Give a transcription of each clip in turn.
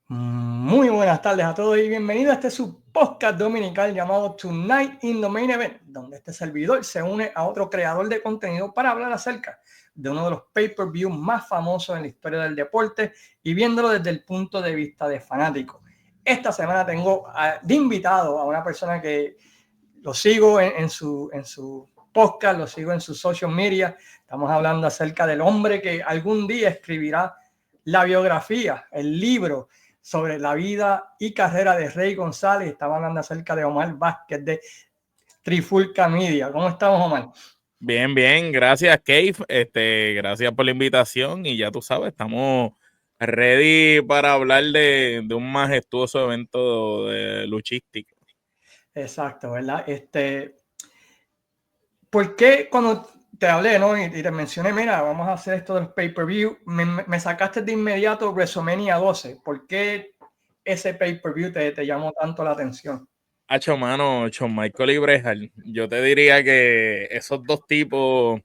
Muy buenas tardes a todos y bienvenidos a este su podcast dominical llamado Tonight in the Main Event, donde este servidor se une a otro creador de contenido para hablar acerca de uno de los pay-per-view más famosos en la historia del deporte y viéndolo desde el punto de vista de fanático. Esta semana tengo de invitado a una persona que lo sigo en su podcast, lo sigo en sus social media. Estamos hablando acerca del hombre que algún día escribirá la biografía, el libro sobre la vida y carrera de Rey González. Estamos hablando acerca de Omar Vázquez de Trifulca Media. ¿Cómo estamos, Omar? Bien, gracias, Keith. Gracias por la invitación y ya tú sabes, estamos ready para hablar de un majestuoso evento de luchístico. Exacto, ¿verdad? ¿Por qué cuando te hablé, ¿no? Y te mencioné, mira, vamos a hacer esto del pay-per-view, me sacaste de inmediato WrestleMania 12? ¿Por qué ese pay-per-view te llamó tanto la atención? Mano, Shawn Michaels y Bret Hart. Yo te diría que esos dos tipos,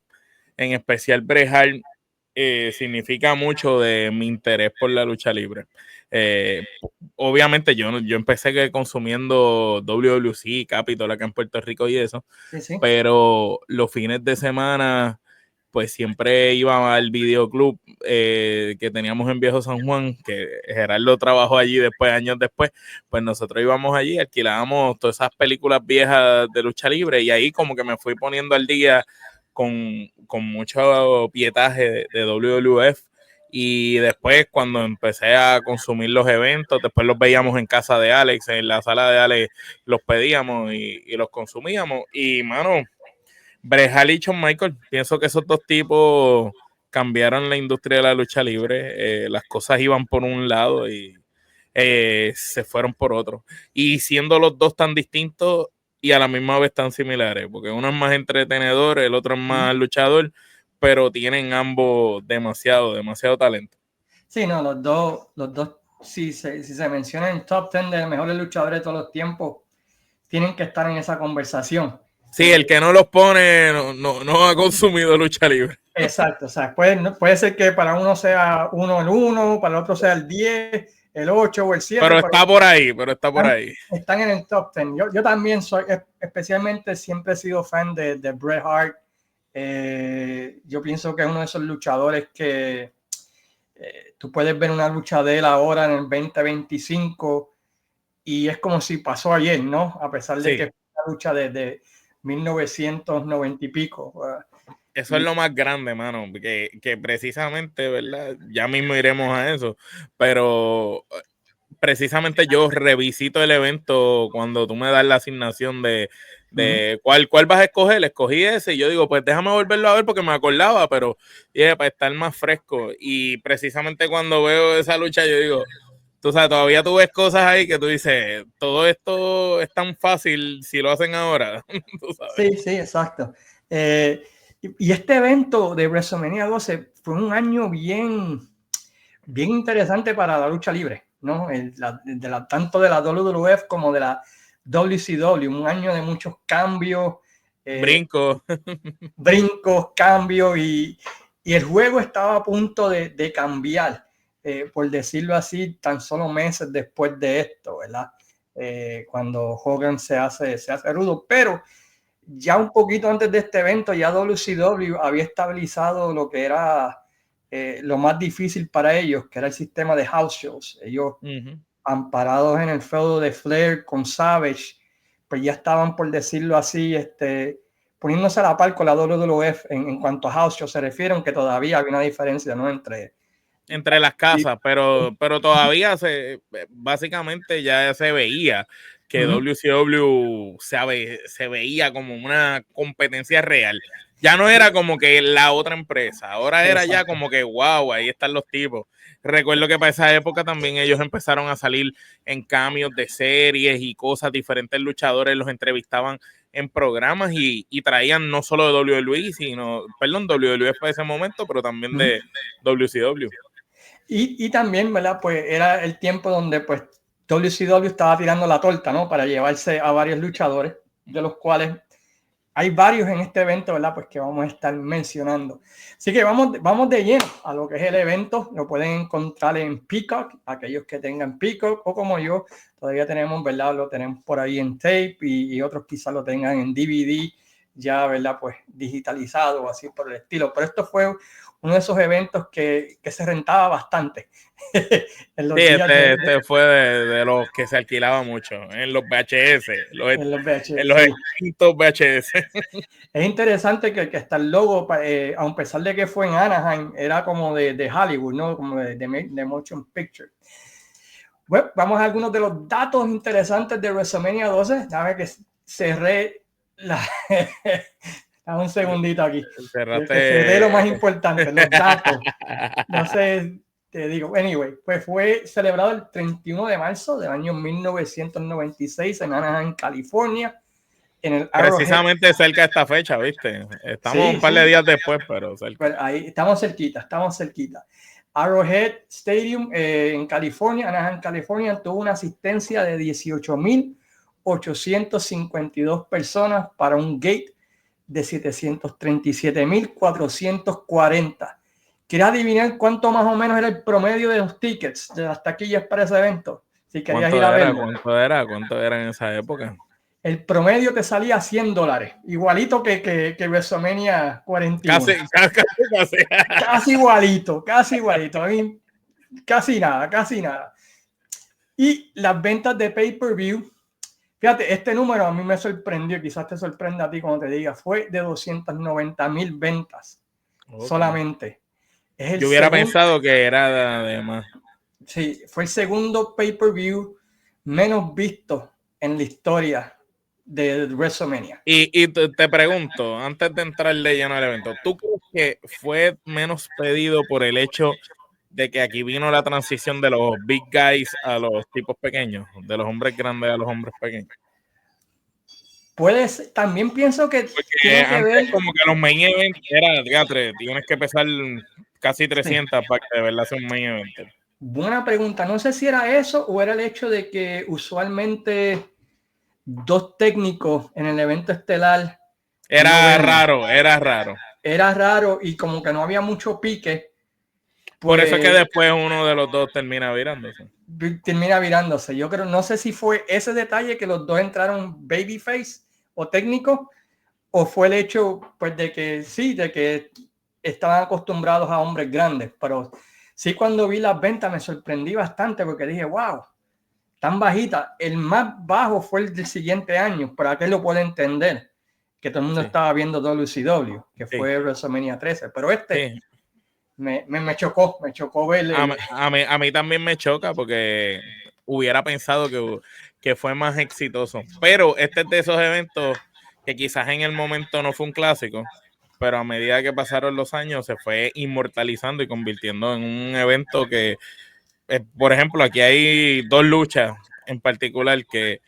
en especial Bret Hart, significa mucho de mi interés por la lucha libre. Obviamente yo empecé consumiendo WWC, Capitol acá en Puerto Rico y eso, Sí. pero los fines de semana pues siempre iba al videoclub que teníamos en Viejo San Juan, que Gerardo trabajó allí después, años después, pues nosotros íbamos allí, alquilábamos todas esas películas viejas de lucha libre y ahí como que me fui poniendo al día con mucho pietaje de WWF. Y después cuando empecé a consumir los eventos, después los veíamos en casa de Alex, en la sala de Alex los pedíamos y los consumíamos. Y mano, Bret Hart y Shawn Michaels, pienso que esos dos tipos cambiaron la industria de la lucha libre. Las cosas iban por un lado y se fueron por otro. Y siendo los dos tan distintos y a la misma vez tan similares, porque uno es más entretenedor, el otro es más luchador, pero tienen ambos demasiado talento. Sí, no, los dos, si se menciona en top 10 de los mejores luchadores de todos los tiempos, tienen que estar en esa conversación. Sí, el que no los pone no ha consumido lucha libre. Exacto, o sea, puede ser que para uno sea el 1, para el otro sea el 10, el 8 o el 7. Pero está por ahí. Están en el top 10. Yo también soy, especialmente siempre he sido fan de Bret Hart. Yo pienso que es uno de esos luchadores que tú puedes ver una lucha de él ahora en el 2025 y es como si pasó ayer, ¿no? A pesar de que fue una lucha de 1990 y pico. Eso es lo más grande, mano, que precisamente, ¿verdad? Ya mismo iremos a eso, pero precisamente yo revisito el evento cuando tú me das la asignación de cuál vas a escoger. Escogí ese y yo digo, pues déjame volverlo a ver porque me acordaba, pero para estar más fresco. Y precisamente cuando veo esa lucha yo digo, tú sabes, todavía tú ves cosas ahí que tú dices, todo esto es tan fácil si lo hacen ahora. ¿Tú sabes? Sí, exacto. Y este evento de WrestleMania 12 fue un año bien interesante para la lucha libre, ¿no? Tanto de la WWF como de la WCW, un año de muchos cambios, brincos, cambios, y el juego estaba a punto de cambiar, por decirlo así, tan solo meses después de esto, ¿verdad? Cuando Hogan se hace rudo, pero ya un poquito antes de este evento, ya WCW había estabilizado lo que era lo más difícil para ellos, que era el sistema de house shows. Ellos, amparados en el feudo de Flair con Savage, pues ya estaban, por decirlo así, poniéndose a la par con la WWF en cuanto a house shows se refiere, aunque todavía había una diferencia, ¿no? Entre las casas, pero todavía básicamente ya se veía que WCW se veía como una competencia real. Ya no era como que la otra empresa, ahora era ya como que wow, ahí están los tipos. Recuerdo que para esa época también ellos empezaron a salir en cambios de series y cosas, diferentes luchadores los entrevistaban en programas y traían no solo de WWE, sino, WWE para ese momento, pero también de WCW. Y también, ¿verdad? Pues era el tiempo donde pues WCW estaba tirando la torta, ¿no? Para llevarse a varios luchadores, de los cuales hay varios en este evento, ¿verdad? Pues que vamos a estar mencionando. Así que vamos de lleno a lo que es el evento. Lo pueden encontrar en Peacock, aquellos que tengan Peacock o como yo, todavía tenemos, ¿verdad? Lo tenemos por ahí en tape y otros quizás lo tengan en DVD, ya, ¿verdad? Pues digitalizado o así por el estilo. Pero esto fue uno de esos eventos que se rentaba bastante. En los Sí, días este fue de los que se alquilaba mucho en los VHS, en los en VHS, los sí. extintos VHS. Es interesante que está el logo, a pesar de que fue en Anaheim, era como de Hollywood, ¿no? Como de Motion Picture. Bueno, vamos a algunos de los datos interesantes de WrestleMania 12. Déjame que cerré la... Dame un segundito aquí. Que cerré lo más Cerraste. importante, los datos. No sé, te digo. Anyway, pues fue celebrado el 31 de marzo del año 1996 en Anaheim, California, en el Arrowhead. Precisamente cerca de esta fecha, ¿viste? Estamos Sí, un par de días después, pero cerca. Bueno, ahí estamos cerquita, estamos cerquita. Arrowhead Stadium en California, Anaheim, California, tuvo una asistencia de 18.852 personas para un gate de 737.440. ¿Quieres adivinar cuánto más o menos era el promedio de los tickets, de las taquillas para ese evento? Si querías ir a verlo. ¿Cuánto era en esa época? El promedio te salía a $100, igualito que WrestleMania 41. Casi. Casi igualito, casi igualito. I mean, casi nada, casi nada. Y las ventas de pay-per-view, fíjate, este número a mí me sorprendió, quizás te sorprenda a ti cuando te diga, fue de 290,000 ventas solamente. Yo hubiera pensado que era de más. Sí, fue el segundo pay-per-view menos visto en la historia de WrestleMania. Y te pregunto, antes de entrar de lleno al evento, ¿tú crees que fue menos pedido por el hecho de que aquí vino la transición de los big guys a los tipos pequeños, de los hombres grandes a los hombres pequeños? Pues también pienso que Porque tiene que antes ver. como que los main events era, fíjate, tienes que pesar casi 300 Sí. para que de verdad sea un main event. Buena pregunta. No sé si era eso o era el hecho de que usualmente dos técnicos en el evento estelar Era no raro, era raro. Era raro y como que no había mucho pique. Pues, por eso es que después uno de los dos termina virándose. Termina virándose. Yo creo, no sé si fue ese detalle que los dos entraron babyface o técnico, o fue el hecho pues de que sí, de que estaban acostumbrados a hombres grandes, pero sí, cuando vi las ventas me sorprendí bastante porque dije, wow, tan bajita. El más bajo fue el del siguiente año, pero aquel lo puedo entender, que todo el mundo estaba viendo WCW, que fue WrestleMania 13, pero me chocó ver a mí también me choca porque hubiera pensado que fue más exitoso, pero este es de esos eventos que quizás en el momento no fue un clásico, pero a medida que pasaron los años se fue inmortalizando y convirtiendo en un evento que, por ejemplo, aquí hay dos luchas en particular que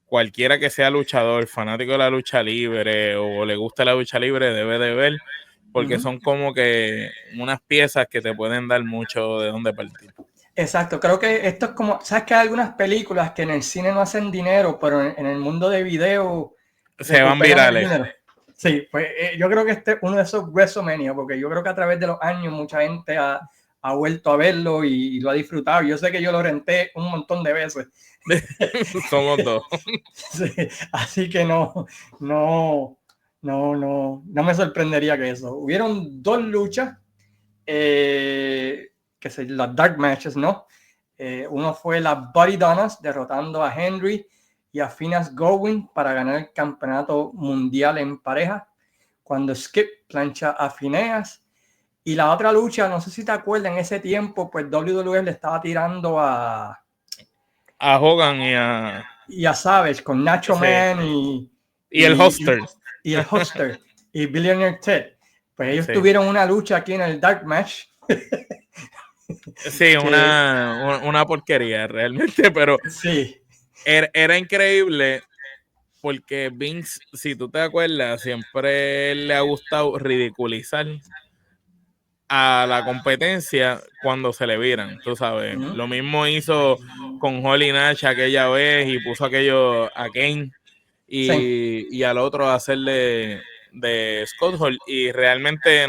cualquiera que sea luchador, fanático de la lucha libre o le gusta la lucha libre debe de ver, porque son como que unas piezas que te pueden dar mucho de dónde partir. Exacto, creo que esto es como, sabes que hay algunas películas que en el cine no hacen dinero, pero en el mundo de video Se van recuperan el virales. dinero. Sí, pues yo creo que este es uno de esos WrestleMania, porque yo creo que a través de los años mucha gente ha vuelto a verlo y lo ha disfrutado. Yo sé que yo lo renté un montón de veces. Somos dos. Sí, así que no me sorprendería que eso. Hubieron dos luchas, que son las dark matches, ¿no? Uno fue las Buddy Donnas derrotando a Henry y a Phineas Godwin para ganar el campeonato mundial en pareja, cuando Skip plancha a Phineas. Y la otra lucha, no sé si te acuerdas, en ese tiempo, pues WWE le estaba tirando a Hogan y a Savage con Nacho Man y el Hoster. Y el Hoster y Billionaire Ted. Pues ellos tuvieron una lucha aquí en el Dark Match. Sí, una porquería realmente, pero sí, era increíble porque Vince, si tú te acuerdas, siempre le ha gustado ridiculizar a la competencia cuando se le viran, tú sabes. Lo mismo hizo con Holly Nash aquella vez y puso aquello a Kane Sí. y al otro hacerle de Scott Hall, y realmente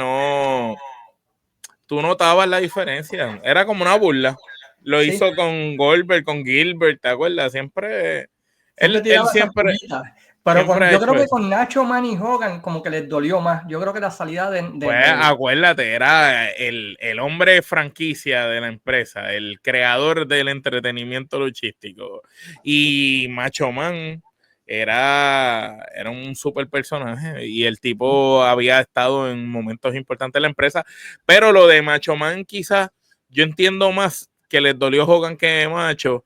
tú notabas la diferencia, era como una burla. Lo Sí. hizo con Goldberg, con Gilbert, ¿te acuerdas? Siempre, Siempre él tiraba esas pullitas. Pero siempre ha yo creo hecho que eso. con Nacho Man y Hogan como que les dolió más. Yo creo que la salida Pues acuérdate, era el hombre franquicia de la empresa, el creador del entretenimiento luchístico. Y Macho Man era un super personaje y el tipo había estado en momentos importantes de la empresa. Pero lo de Macho Man, quizás yo entiendo más que les dolió Hogan que Macho,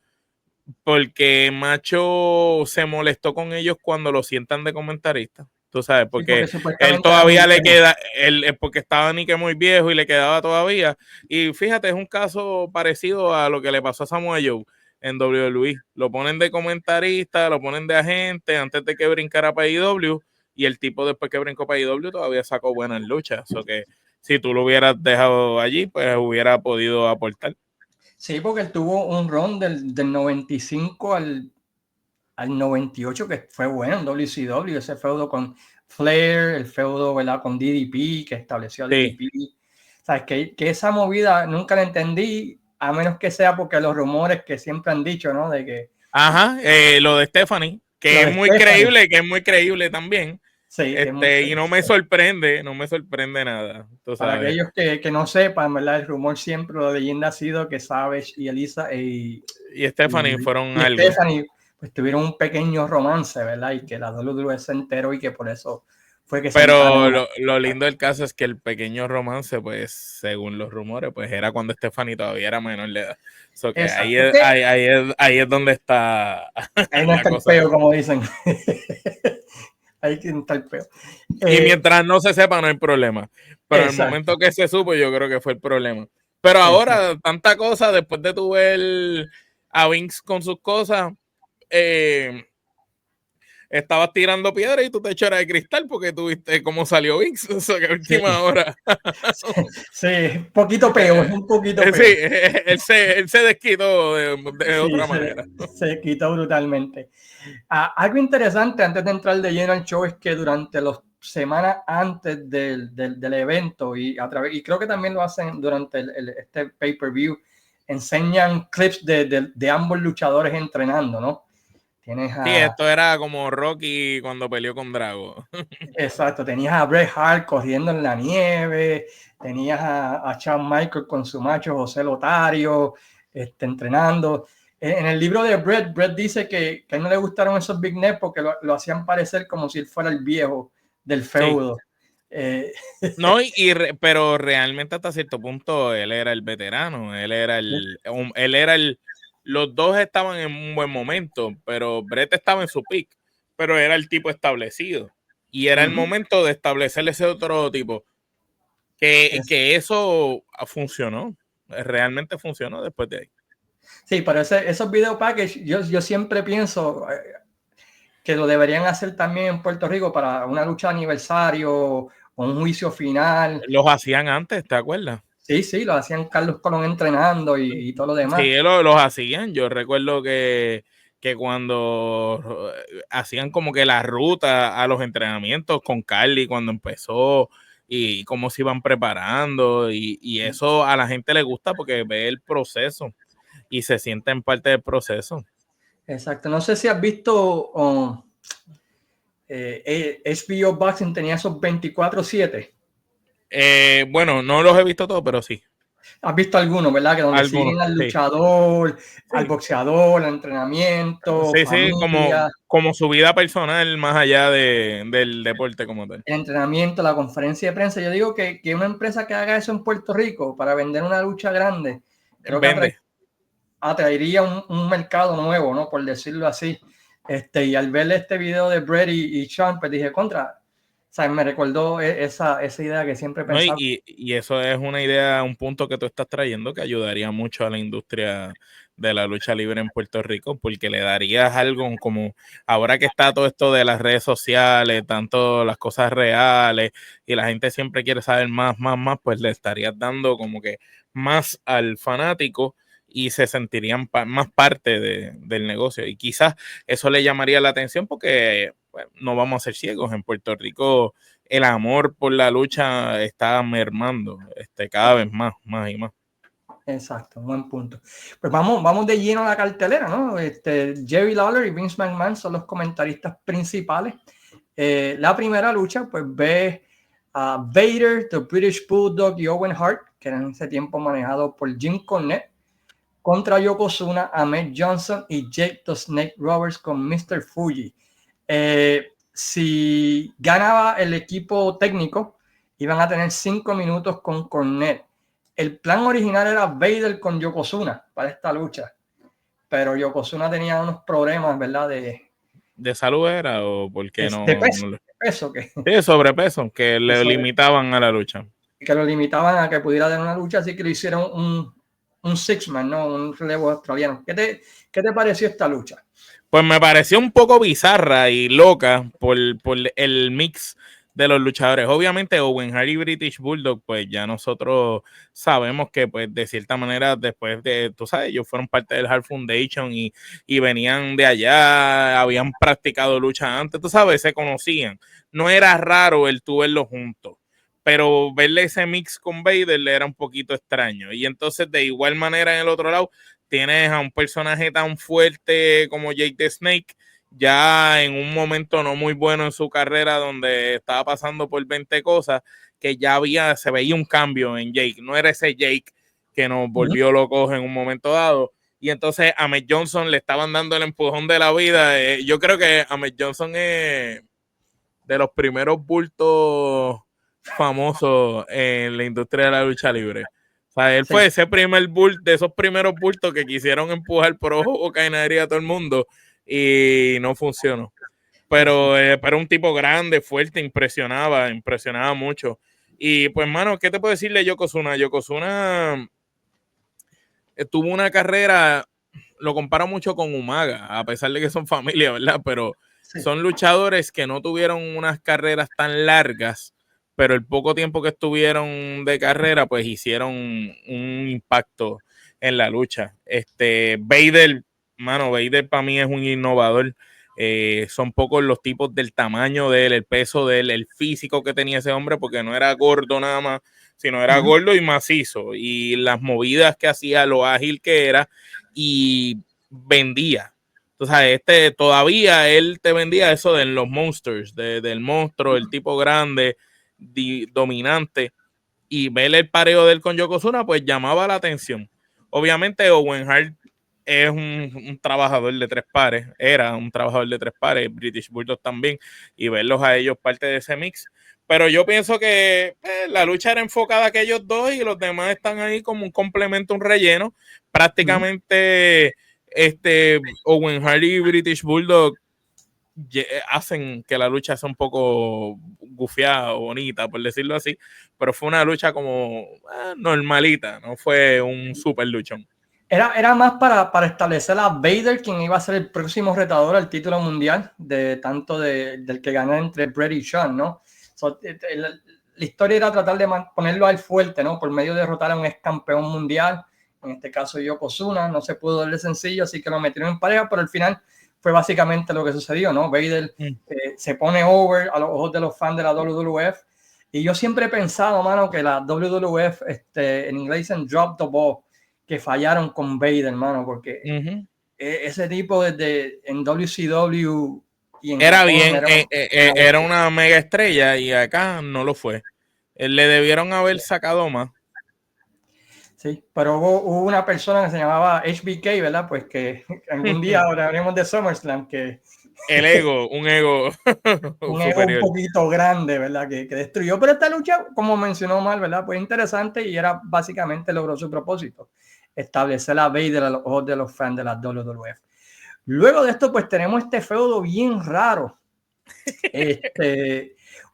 porque Macho se molestó con ellos cuando lo sientan de comentarista. Tú sabes, sí, porque porque él supuestamente era muy todavía le bueno. queda, porque estaba Nique muy viejo y le quedaba todavía. Y fíjate, es un caso parecido a lo que le pasó a Samoa Joe en WWE. Lo ponen de comentarista, lo ponen de agente antes de que brincara para IW, y el tipo después que brincó para IW todavía sacó buenas luchas. O que si tú lo hubieras dejado allí, pues hubiera podido aportar. Sí, porque él tuvo un run del 95 al 98 que fue bueno en WCW, ese feudo con Flair, el feudo, ¿verdad?, con DDP, que estableció a Sí. DDP. ¿Sabes? Que esa movida nunca la entendí, a menos que sea porque los rumores que siempre han dicho, ¿no? De que Ajá, lo de Stephanie, lo de Stephanie, que es muy creíble también. sí, que es muy, Y no me sorprende nada, tú para sabes. aquellos que no sepan, ¿verdad? El rumor siempre, la leyenda ha sido que Savage y Elisa Y Stephanie fueron y algo. Stephanie pues tuvieron un pequeño romance, ¿verdad? Y que la WWE se enteró y que por eso fue que se Pero encadenó. lo lindo del caso es que el pequeño romance, pues, según los rumores, pues era cuando Stephanie todavía era menor de edad. So que Exacto. ¿Qué? ahí es donde está Ahí no la está el cosa. peo, como dicen. Ahí no está el peo. Y mientras no se sepa, no hay problema. Pero en el Exacto. momento que se supo, yo creo que fue el problema. Pero Exacto. ahora, tanta cosa, después de tu ver a Vince con sus cosas, eh, estabas tirando piedra y tú te echaras de cristal porque tuviste cómo salió Vince. O sea, que a Sí. última hora. Sí, un poquito peo, es un poquito Sí, peo. él se desquitó de Sí, otra manera. se quitó brutalmente. Algo interesante antes de entrar de lleno al show es que durante las semanas antes del evento y creo que también lo hacen durante este pay-per-view, enseñan clips de ambos luchadores entrenando, ¿no? Tienes Sí, esto era como Rocky cuando peleó con Drago. exacto, tenías a Bret Hart corriendo en la nieve, tenías a Shawn Michaels con su macho José Lotario, entrenando. En el libro de Bret dice que a él no le gustaron esos Big Nets porque lo hacían parecer como si él fuera el viejo del Sí. feudo. Eh, No, pero realmente hasta cierto punto él era el veterano, los dos estaban en un buen momento, pero Brett estaba en su pick, pero era el tipo establecido. Y era el uh-huh. momento de establecer ese otro tipo, que eso funcionó, realmente funcionó después de ahí. Sí, pero esos video package, yo siempre pienso que lo deberían hacer también en Puerto Rico para una lucha de aniversario o un juicio final. Los hacían antes, ¿te acuerdas? Sí, sí, lo hacían Carlos Colón entrenando y todo lo demás. Sí, los hacían. Yo recuerdo que cuando hacían como que la ruta a los entrenamientos con Carly cuando empezó y cómo se iban preparando y eso a la gente le gusta porque ve el proceso y se siente en parte del proceso. Exacto. No sé si has visto HBO Boxing tenía esos 24/7. Bueno, no los he visto todos, pero sí. Has visto algunos, ¿verdad? Que donde Algunos, siguen al sí. luchador, al Sí, boxeador, al entrenamiento, sí, sí, familia, como su vida personal más allá del deporte como tal. el entrenamiento, la conferencia de prensa. Yo digo que una empresa que haga eso en Puerto Rico para vender una lucha grande, creo que Vende. atraería un mercado nuevo, ¿no? Por decirlo así. Y al ver este video de Brett y Sean, pues dije, contra, o sea, me recordó esa idea que siempre No, pensaba. y eso es una idea, un punto que tú estás trayendo que ayudaría mucho a la industria de la lucha libre en Puerto Rico, porque le darías algo como ahora que está todo esto de las redes sociales, tanto las cosas reales, y la gente siempre quiere saber más, pues le estarías dando como que más al fanático y se sentirían más parte del negocio. Y quizás eso le llamaría la atención porque pues, no vamos a ser ciegos. En Puerto Rico el amor por la lucha está mermando cada vez más y más. Exacto, un buen punto. Pues vamos de lleno a la cartelera, ¿no? Jerry Lawler y Vince McMahon son los comentaristas principales. La primera lucha, pues ve a Vader, The British Bulldog y Owen Hart, que eran en ese tiempo manejados por Jim Cornette, contra Yokozuna, Ahmed Johnson y Jake the Snake Roberts con Mr. Fuji. Si ganaba el equipo técnico, iban a tener 5 minutos con Cornette. El plan original era Vader con Yokozuna para esta lucha, pero Yokozuna tenía unos problemas, ¿verdad? ¿De salud era o porque no? De peso que, sí, sobrepeso, que le limitaban a la lucha. Que lo limitaban a que pudiera tener una lucha, así que le hicieron un six-man, ¿no? Un relevo australiano. ¿Qué te pareció esta lucha? Pues me pareció un poco bizarra y loca por el mix de los luchadores. Obviamente Owen Hart y British Bulldog, pues ya nosotros sabemos que pues de cierta manera después de, tú sabes, ellos fueron parte del Hart Foundation y venían de allá, habían practicado lucha antes, tú sabes, se conocían. No era raro el tú verlos juntos, pero verle ese mix con Vader le era un poquito extraño. Y entonces de igual manera en el otro lado tienes a un personaje tan fuerte como Jake the Snake, ya en un momento no muy bueno en su carrera, donde estaba pasando por 20 cosas, que ya se veía un cambio en Jake. No era ese Jake que nos volvió locos en un momento dado. Y entonces a Ahmed Johnson le estaban dando el empujón de la vida. Yo creo que Ahmed Johnson es de los primeros bultos famosos en la industria de la lucha libre. O sea, él fue ese primer bulto, de esos primeros bultos que quisieron empujar por ojo, boca y nariz a todo el mundo y no funcionó. Pero un tipo grande, fuerte, impresionaba mucho. Y pues, mano, ¿qué te puedo decir de Yokozuna? Yokozuna tuvo una carrera, lo comparo mucho con Umaga, a pesar de que son familia, ¿verdad? Pero son luchadores que no tuvieron unas carreras tan largas, pero el poco tiempo que estuvieron de carrera, pues hicieron un impacto en la lucha. Vader, mano, Vader para mí es un innovador. Son pocos los tipos del tamaño de él, el peso de él, el físico que tenía ese hombre, porque no era gordo nada más, sino era gordo y macizo, y las movidas que hacía, lo ágil que era, y vendía. Entonces, todavía él te vendía eso de los monsters, del monstruo, el tipo grande, dominante, y ver el pareo de él con Yokozuna, pues llamaba la atención. Obviamente, Owen Hart es un trabajador de 3 pares, era un trabajador de 3 pares, British Bulldog también, y verlos a ellos parte de ese mix. Pero yo pienso que la lucha era enfocada a aquellos dos y los demás están ahí como un complemento, un relleno. Prácticamente Owen Hart y British Bulldog hacen que la lucha sea un poco gufiada o bonita, por decirlo así, pero fue una lucha como normalita, no fue un super luchón. Era más para establecer a Vader, quien iba a ser el próximo retador al título mundial, del que ganó entre Bret y Shawn, ¿no? La historia era tratar de ponerlo al fuerte, ¿no? Por medio de derrotar a un ex campeón mundial, en este caso Yokozuna. No se pudo darle sencillo, así que lo metieron en pareja, pero al final fue básicamente lo que sucedió, ¿no? Vader se pone over a los ojos de los fans de la WWF. Y yo siempre he pensado, mano, que la WWF, en inglés dicen drop the ball, que fallaron con Vader, hermano, porque ese tipo desde en WCW y en era Japón, bien, era una mega estrella y acá no lo fue. Le debieron haber sacado más. Sí, pero hubo una persona que se llamaba HBK, ¿verdad? Pues que algún día hablaremos de SummerSlam, que el ego, un ego un superior. ego un poquito grande, ¿verdad? Que destruyó. Pero esta lucha, como mencionó Mal, ¿verdad? Pues interesante y era básicamente logró su propósito, establecer a Vader a los ojos de los fans de la WWF. Luego de esto, pues tenemos este feudo bien raro.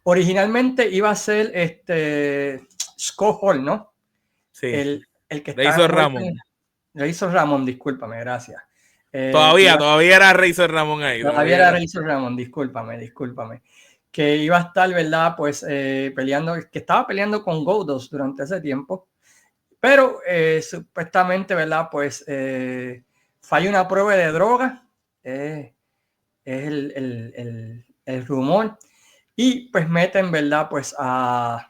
Originalmente iba a ser Scott Hall, ¿no? Sí. El que Razor Ramón. Razor Ramón, discúlpame, gracias. Todavía era Razor Ramón ahí. Todavía era Razor Ramón, discúlpame. Que iba a estar, ¿verdad? Pues peleando, que estaba peleando con Goldust durante ese tiempo. Pero supuestamente, ¿verdad? Pues falla una prueba de droga. Es el rumor. Y pues meten, ¿verdad? Pues ¿cómo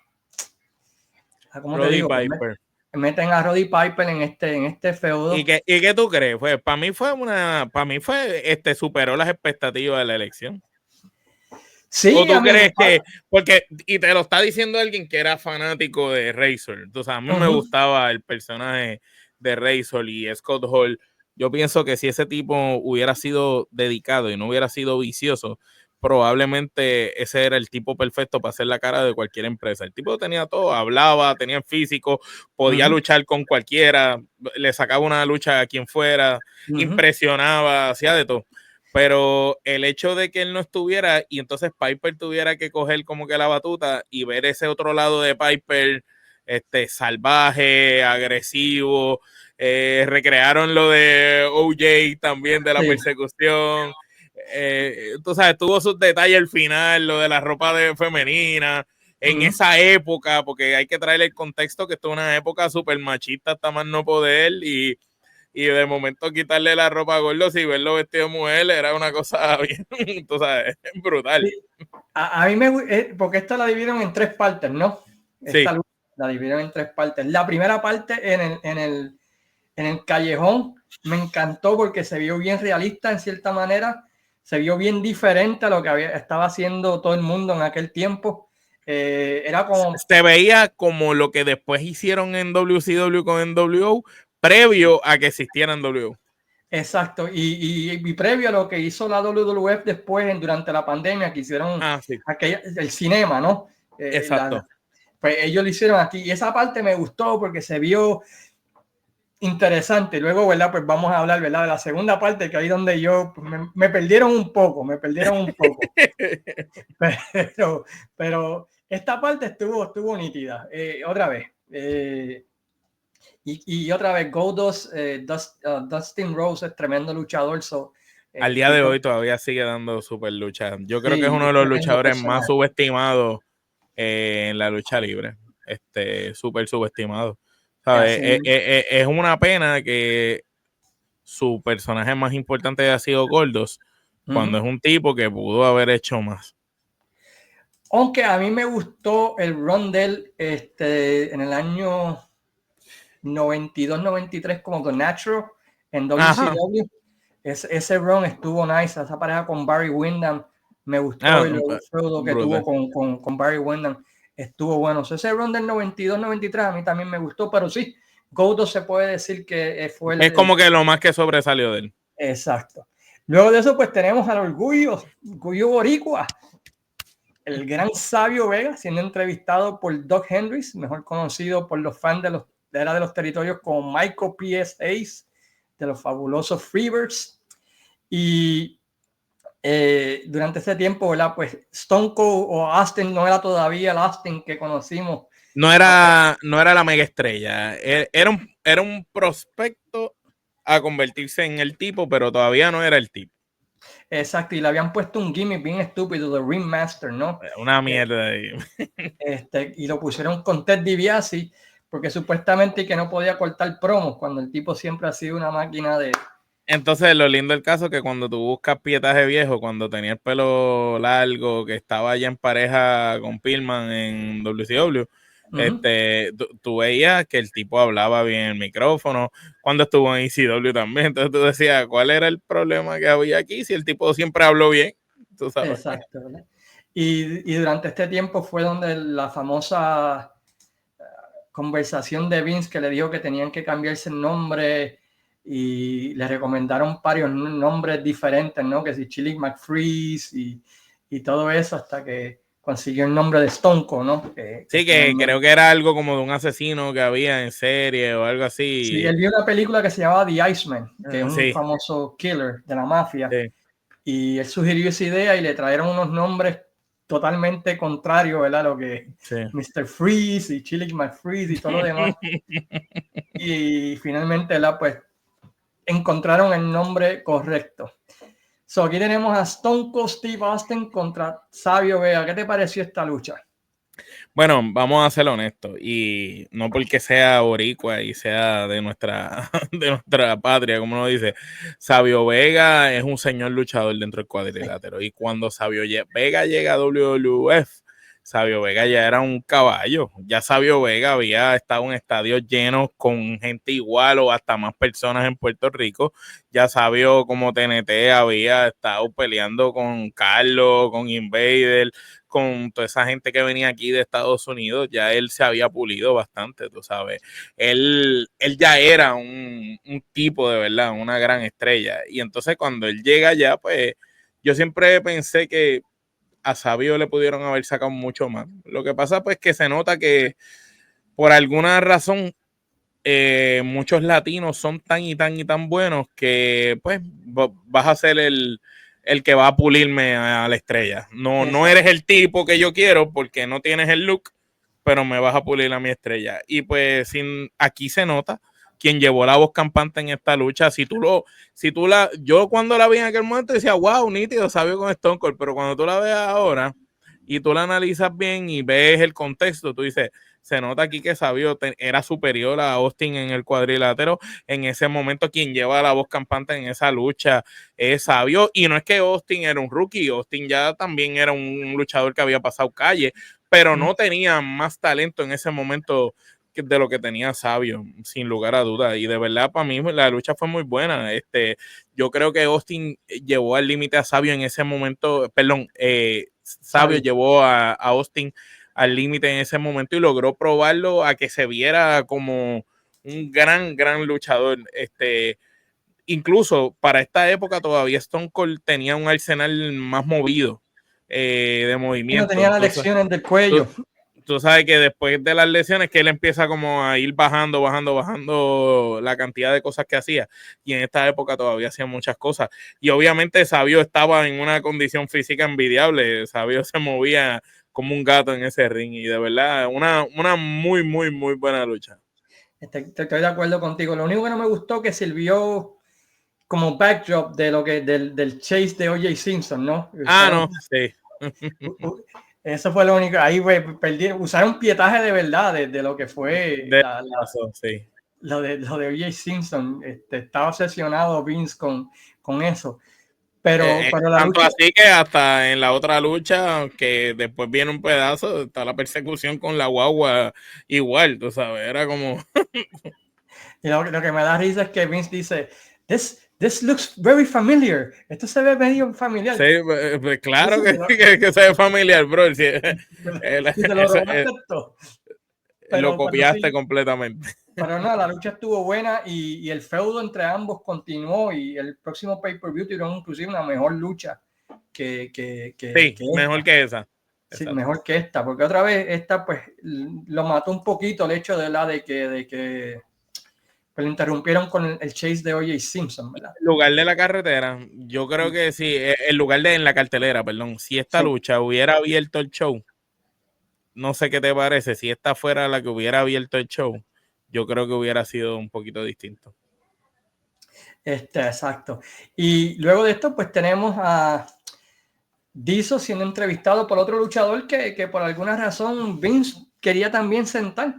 te Roddy digo? Pues Piper. meten a Roddy Piper en este feudo. ¿Y qué tú crees? Pues para mí superó las expectativas de la elección. ¿O Sí, tú crees que, porque, y te lo está diciendo alguien que era fanático de Razor, entonces a mí me gustaba el personaje de Razor y Scott Hall. Yo pienso que si ese tipo hubiera sido dedicado y no hubiera sido vicioso, probablemente ese era el tipo perfecto para hacer la cara de cualquier empresa. El tipo tenía todo, hablaba, tenía físico, podía luchar con cualquiera, le sacaba una lucha a quien fuera, impresionaba, hacía de todo. Pero el hecho de que él no estuviera y entonces Piper tuviera que coger como que la batuta y ver ese otro lado de Piper, salvaje, agresivo, recrearon lo de OJ también de la persecución. Tú sabes, tuvo sus detalles al final, lo de la ropa femenina, en esa época, porque hay que traer el contexto que esto es una época súper machista hasta más no poder y de momento quitarle la ropa a Gordo y verlo vestido de mujer era una cosa bien, tú sabes, brutal. Sí. A mí porque esta la dividieron en 3 partes, ¿no? Esta lucha la dividieron en 3 partes. La primera parte en el callejón me encantó porque se vio bien realista en cierta manera, se vio bien diferente a lo que estaba haciendo todo el mundo en aquel tiempo. Era como... Se veía como lo que después hicieron en WCW con NWO, previo a que existiera NWO. Exacto, y previo a lo que hizo la WWF después, durante la pandemia, que hicieron el cinema, ¿no? Exacto. Pues ellos lo hicieron aquí, y esa parte me gustó porque se vio interesante. Luego, ¿verdad? Pues vamos a hablar, ¿verdad? De la segunda parte, que ahí donde yo pues, me perdieron un poco. pero esta parte estuvo nítida. Otra vez. Y otra vez, Goldust, Dustin Rose es tremendo luchador. Al día de hoy todavía sigue dando super lucha. Yo creo que es uno de los luchadores más subestimados en la lucha libre. Súper subestimado. ¿Sabes? Es una pena que su personaje más importante haya sido Goldust, cuando es un tipo que pudo haber hecho más. Aunque a mí me gustó el run de él en el año 92-93 como The Natural en WCW. Ese run estuvo nice. Esa pareja con Barry Windham me gustó y luego el feudo que tuvo con Barry Windham estuvo bueno. Ese run del 92-93 a mí también me gustó, pero sí, Goldust se puede decir que fue es como que lo más que sobresalió de él. Exacto. Luego de eso pues tenemos al orgullo boricua, el gran Savio Vega, siendo entrevistado por Doug Hendricks, mejor conocido por los fans de los territorios como Michael P.S. Ace, de los fabulosos Freebirds. Y durante ese tiempo, ¿verdad? Pues Stone Cold o Austin no era todavía el Austin que conocimos. No era la mega estrella. Era un prospecto a convertirse en el tipo, pero todavía no era el tipo. Exacto, y le habían puesto un gimmick bien estúpido de Ringmaster, ¿no? Una mierda ahí. Y lo pusieron con Ted DiBiase porque supuestamente que no podía cortar promos cuando el tipo siempre ha sido una máquina de... Entonces, lo lindo del caso es que cuando tú buscas pietaje viejo, cuando tenía el pelo largo, que estaba ya en pareja con Pillman en WCW, tú veías que el tipo hablaba bien en el micrófono, cuando estuvo en ECW también. Entonces tú decías, ¿cuál era el problema que había aquí? Si el tipo siempre habló bien, tú sabes. Exacto, ¿verdad? Y durante este tiempo fue donde la famosa conversación de Vince que le dijo que tenían que cambiarse el nombre y le recomendaron varios nombres diferentes, ¿no? Que si Chili McFreeze y todo eso hasta que consiguió el nombre de Stone Cold, ¿no? Sí, que creo que era algo como de un asesino que había en serie o algo así. Sí, él vio una película que se llamaba The Iceman, que es un sí. famoso killer de la mafia. Sí. Y él sugirió esa idea y le trajeron unos nombres totalmente contrarios, ¿verdad? Lo que Mr. Freeze y Chili McFreeze y todo lo demás. Y finalmente, ¿verdad? Pues encontraron el nombre correcto. So, aquí tenemos a Stone Cold Steve Austin contra Savio Vega. ¿Qué te pareció esta lucha? Bueno, vamos a ser honestos, y no porque sea boricua y sea de nuestra, de nuestra patria, como uno dice, Sabio Vega es un señor luchador dentro del Sí. cuadrilátero, y cuando Vega llega a WWF, Sabio Vega ya era un caballo. Ya Sabio Vega había estado en estadios llenos con gente igual o hasta más personas en Puerto Rico. Ya Sabio, como TNT, había estado peleando con Carlos, con Invader, con toda esa gente que venía aquí de Estados Unidos. Ya él se había pulido bastante, tú sabes. Él ya era un tipo de verdad, una gran estrella. Y entonces cuando él llega allá, pues yo siempre pensé que a Sabio le pudieron haber sacado mucho más. Lo que pasa pues que se nota que por alguna razón muchos latinos son tan y tan y tan buenos que pues vas a ser el que va a pulirme a la estrella. No, no eres Exacto. el tipo que yo quiero porque no tienes el look, pero me vas a pulir a mi estrella. Y pues aquí se nota quien llevó la voz campante en esta lucha. Yo cuando la vi en aquel momento decía, wow, nítido, sabio con Stone Cold, pero cuando tú la ves ahora y tú la analizas bien y ves el contexto, tú dices, se nota aquí que Sabio era superior a Austin en el cuadrilátero. En ese momento, quien lleva la voz campante en esa lucha es Sabio. Y no es que Austin era un rookie, Austin ya también era un luchador que había pasado calle, pero no tenía más talento en ese momento de lo que tenía Sabio, sin lugar a dudas. Y de verdad, para mí, la lucha fue muy buena. Yo creo que Austin llevó al límite a Sabio en ese momento, perdón, Sabio Sabio. llevó a Austin al límite en ese momento y logró probarlo a que se viera como un gran luchador. Incluso para esta época todavía Stone Cold tenía un arsenal más movido de Y no movimiento. tenía las lecciones del cuello. Tú, tú sabes que después de las lesiones que él empieza como a ir bajando la cantidad de cosas que hacía, y en esta época todavía hacía muchas cosas, y obviamente Sabio estaba en una condición física envidiable. Sabio se movía como un gato en ese ring, y de verdad una muy buena lucha. Estoy de acuerdo contigo. Lo único que no me gustó que sirvió como backdrop de lo que del chase de O.J. Simpson, ¿no? Usaron, No, sí. eso fue lo único. Ahí perdieron, usaron pietaje de verdad de lo que fue De paso, sí. lo de O.J. Simpson. Estaba obsesionado Vince con eso. Pero la Tanto lucha, así que hasta en la otra lucha, que después viene un pedazo, está la persecución con la guagua igual, tú sabes, era como... y lo que me da risa es que Vince dice, this looks very familiar. Esto se ve medio Sí, familiar. pues Sí, claro que se ve familiar, bro. Sí, si te lo robaste todo. lo Pero copiaste sí, completamente. pero no, la lucha estuvo buena y el feudo entre ambos continuó y el próximo pay-per-view tuvieron inclusive una mejor lucha Sí, que mejor esta. que esa. Sí, Exacto. mejor que esta, porque otra vez esta pues lo mató un poquito el hecho de que pues, lo interrumpieron con el chase de O.J. Simpson, ¿verdad? El lugar de la carretera, yo creo que sí, el lugar de en la cartelera, perdón, si esta Sí, lucha hubiera abierto el show, no sé qué te parece, si esta fuera la que hubiera abierto el show, yo creo que hubiera sido un poquito distinto. exacto. Y luego de esto pues tenemos a Diesel siendo entrevistado por otro luchador que por alguna razón Vince quería también sentar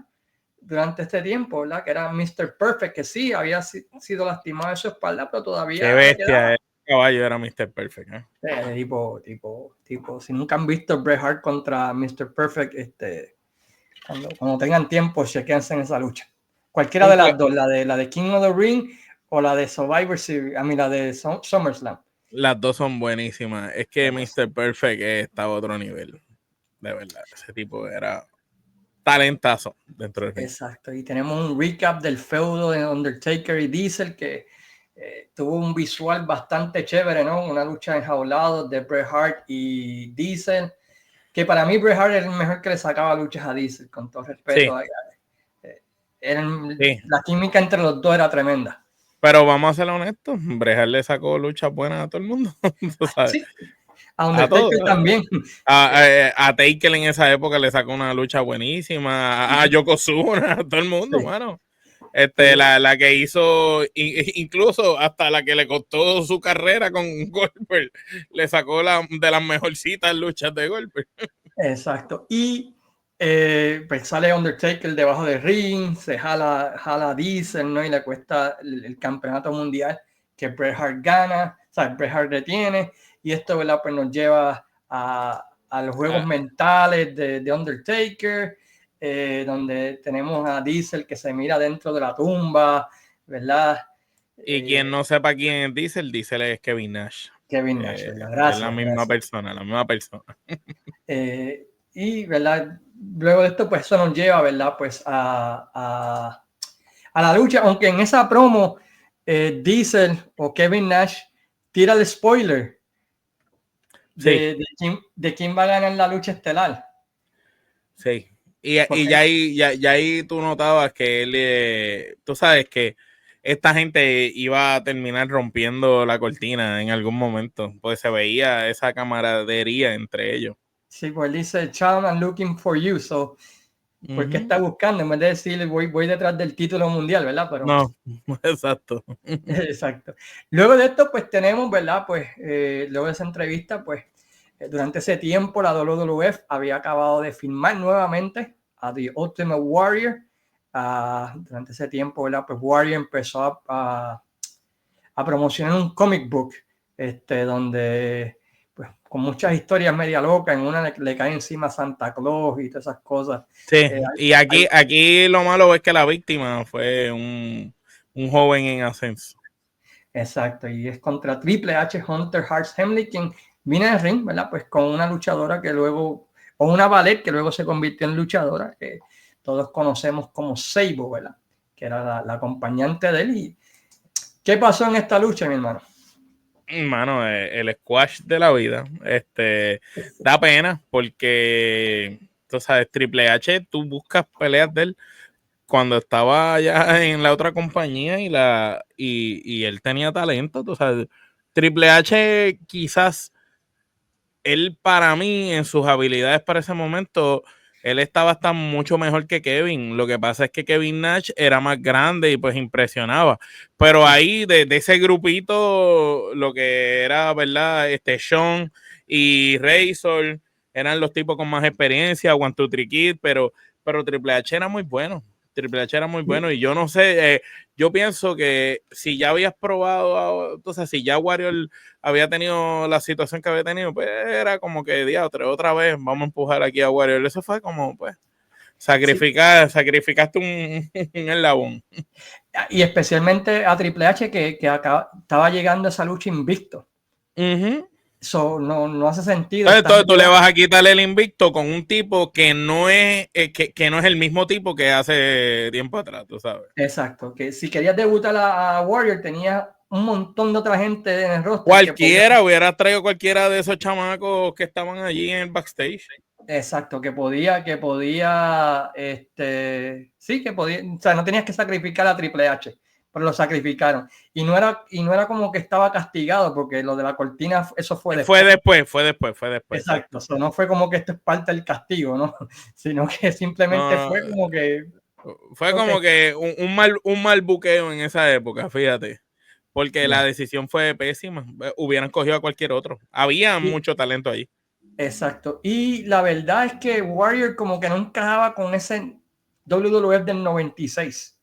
durante este tiempo, ¿verdad? Que era Mr. Perfect, que sí, había sido lastimado de su espalda, pero Qué todavía le bestia, quedaba. el caballo era Mr. Perfect, ¿eh? Si nunca han visto Bret Hart contra Mr. Perfect, cuando tengan tiempo, chequense en esa lucha. Cualquiera de las dos, la de King of the Ring o la de Survivor Series, a mí la de SummerSlam. Las dos son buenísimas. Es que Demasiado. Mr. Perfect estaba a otro nivel. De verdad. Ese tipo era talentazo dentro del ring. Exacto. Y tenemos un recap del feudo de Undertaker y Diesel que tuvo un visual bastante chévere, ¿no? Una lucha enjaulada de Bret Hart y Diesel, que para mí Bret Hart era el mejor que le sacaba luchas a Diesel, con todo respeto. Sí, sí. La química entre los dos era tremenda. Pero vamos a ser honestos. Brejar le sacó luchas buenas a todo el mundo. Tú sabes. Sí, a A todos. Undertaker también. A Taker en esa época le sacó una lucha buenísima. A Yokozuna, a todo el mundo, Sí, mano. sí, La que hizo, incluso hasta la que le costó su carrera con Goldberg, le sacó de las mejorcitas luchas de Goldberg. exacto. Y Pues sale Undertaker debajo del ring, se jala a Diesel, ¿no? Y le cuesta el campeonato mundial que Bret Hart gana, o sea, Bret Hart retiene, y esto, ¿verdad? Pues nos lleva a los juegos mentales de Undertaker, donde tenemos a Diesel que se mira dentro de la tumba, ¿verdad? Y quien no sepa quién es Diesel es Kevin Nash. Kevin Nash, ¿verdad? Gracias. Es la misma persona, la misma persona. Y, ¿verdad? Luego de esto, pues eso nos lleva, ¿verdad? Pues a la lucha, aunque en esa promo Diesel o Kevin Nash tira el spoiler de quién va a ganar la lucha estelar. Sí, y ya ahí tú notabas que él, tú sabes que esta gente iba a terminar rompiendo la cortina en algún momento, pues se veía esa camaradería entre ellos. Sí, pues dice, Cham, I'm looking for you, so, porque está buscando, en vez de decirle voy detrás del título mundial, ¿verdad? Pero, no, exacto. Exacto. Luego de esto, pues tenemos, ¿verdad? Pues luego de esa entrevista, pues durante ese tiempo la WWF había acabado de firmar nuevamente a The Ultimate Warrior. Durante ese tiempo, ¿verdad? Pues Warrior empezó a promocionar un comic book, donde pues con muchas historias media locas, en una le cae encima Santa Claus y todas esas cosas. Sí, y aquí lo malo es que la víctima fue un joven en ascenso. Exacto, y es contra Triple H, Hunter Hearst Helmsley, quien viene al ring, ¿verdad? Pues con una luchadora que luego, o una ballet que luego se convirtió en luchadora, que todos conocemos como Sable, ¿verdad? Que era la acompañante de él. ¿Y qué pasó en esta lucha, mi hermano? Mano, el squash de la vida, da pena porque, tú sabes, Triple H, tú buscas peleas de él cuando estaba allá en la otra compañía y él tenía talento, tú sabes. Triple H quizás, él para mí, en sus habilidades para ese momento, él estaba hasta mucho mejor que Kevin. Lo que pasa es que Kevin Nash era más grande y pues impresionaba. Pero ahí, de ese grupito, lo que era, ¿verdad? Sean y Razor eran los tipos con más experiencia, One Two Three Kid, pero Triple H era muy bueno. Triple H era muy bueno y yo no sé, yo pienso que si ya habías probado, entonces si ya Warrior había tenido la situación que había tenido, pues era como que otra vez vamos a empujar aquí a Warrior. Eso fue como, pues, sacrificaste un eslabón. Y especialmente a Triple H que estaba llegando a esa lucha invicto. Eso no hace sentido. Entonces tú le vas a quitar el invicto con un tipo que no es que no es el mismo tipo que hace tiempo atrás, tú sabes. Exacto, que si querías debutar a Warrior tenía un montón de otra gente en el roster. Cualquiera, hubiera traído cualquiera de esos chamacos que estaban allí en el backstage. Exacto, que podía, sí, que podía, o sea, no tenías que sacrificar a Triple H, pero lo sacrificaron. Y no era como que estaba castigado, porque lo de la cortina, eso fue después. Fue después. Exacto, eso no fue como que esto es parte del castigo, ¿no? Sino que simplemente fue como que... Fue como que un mal buqueo en esa época, fíjate. Porque la decisión fue pésima. Hubieran cogido a cualquier otro. Había mucho talento ahí. Exacto. Y la verdad es que Warrior como que no encajaba con ese WWF del 96.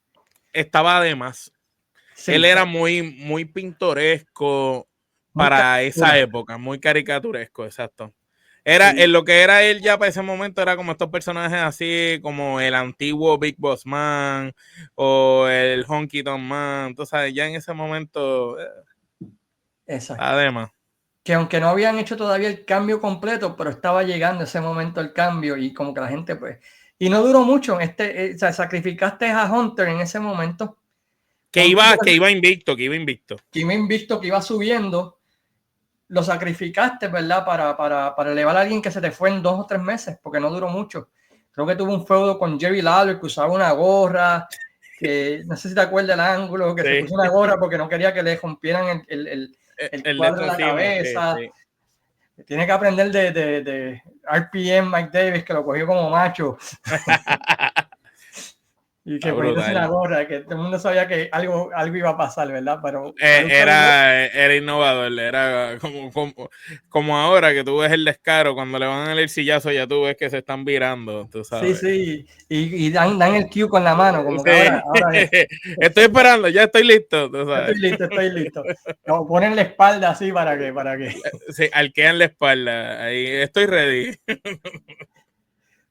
Estaba además. Sí. Él era muy pintoresco para esa época. Muy caricaturesco, exacto. Era en lo que era él ya para ese momento, era como estos personajes así, como el antiguo Big Boss Man o el Honky Tonk Man. Entonces, ya en ese momento, exacto. Además. Que aunque no habían hecho todavía el cambio completo, pero estaba llegando ese momento el cambio y como que la gente pues... Y no duró mucho, o sea, sacrificaste a Hunter en ese momento. Que iba invicto. Que iba subiendo. Lo sacrificaste, ¿verdad? Para elevar a alguien que se te fue en 2 o 3 meses, porque no duró mucho. Creo que tuvo un feudo con Jerry Lawler, que usaba una gorra, que no sé si te acuerdas del ángulo, que se puso una gorra porque no quería que le rompieran el cuadro de la cabeza. Sí. Tiene que aprender de RPM Mike Davis, que lo cogió como macho. Y que poniéndose una gorra, que todo el mundo sabía que algo iba a pasar, ¿verdad? Pero era innovador, era como ahora que tú ves el descaro, cuando le van a dar el sillazo ya tú ves que se están virando, tú sabes. Sí, y dan el cue con la mano, como que Sí. ahora es. Estoy esperando, ya estoy listo, tú sabes. Estoy listo. No, ponen la espalda así para que. Sí, arquean la espalda, ahí estoy ready.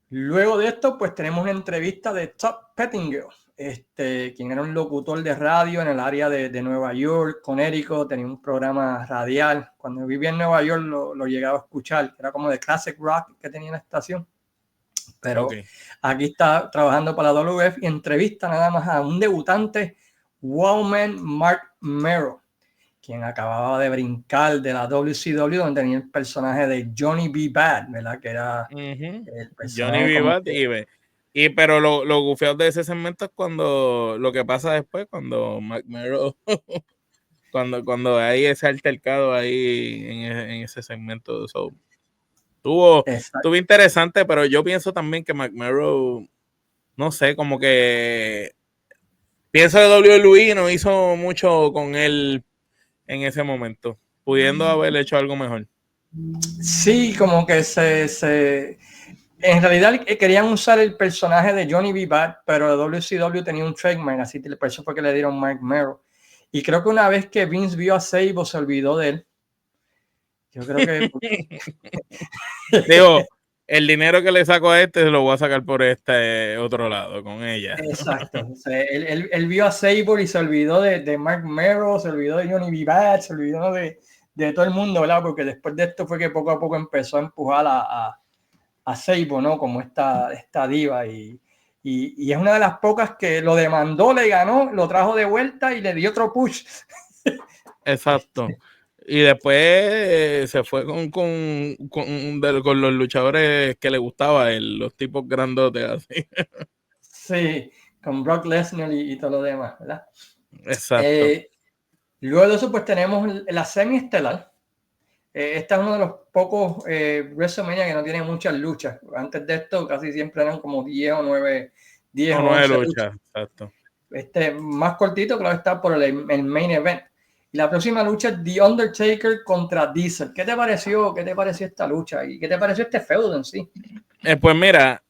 Luego de esto, pues tenemos una entrevista de Todd Pettingill, quien era un locutor de radio en el área de Nueva York, Connecticut, tenía un programa radial. Cuando vivía en Nueva York lo llegaba a escuchar, era como de classic rock que tenía la estación. Pero aquí está trabajando para la WWF y entrevista nada más a un debutante, Wowman Mark Merrow, quien acababa de brincar de la WCW, donde tenía el personaje de Johnny B. Bad, ¿verdad? Que era el personaje. Johnny B. Bad pero lo gufiado de ese segmento es cuando lo que pasa después, cuando Mark Merrow cuando hay ese altercado ahí en ese segmento. Estuvo interesante, pero yo pienso también que Mark Merrow, no sé, como que pienso que WWE no hizo mucho con él en ese momento, pudiendo haber hecho algo mejor. Sí, como que en realidad querían usar el personaje de Johnny B. Bad, pero WCW tenía un trademark, así que por eso fue que le dieron Mark Merrow. Y creo que una vez que Vince vio a Sable se olvidó de él. Yo creo que... Digo, el dinero que le saco a este se lo voy a sacar por este otro lado, con ella. Exacto. O sea, él vio a Sable y se olvidó de Mark Merrow, se olvidó de Johnny B. Bad, se olvidó de todo el mundo, ¿verdad? Porque después de esto fue que poco a poco empezó a empujar a Sable, ¿no? Como esta diva y es una de las pocas que lo demandó, le ganó, lo trajo de vuelta y le dio otro push. Exacto. Y después se fue con los luchadores que le gustaba a él, los tipos grandotes así. Sí, con Brock Lesnar y todo lo demás, ¿verdad? Exacto. Luego de eso, pues tenemos la semi-estelar. Esta es uno de los pocos WrestleMania que no tiene muchas luchas. Antes de esto casi siempre eran como 10 o 9 luchas. Exacto. Más cortito, claro, está por el main event. Y la próxima lucha es The Undertaker contra Diesel. ¿Qué te pareció esta lucha? ¿Y qué te pareció este feudo en sí? Pues mira,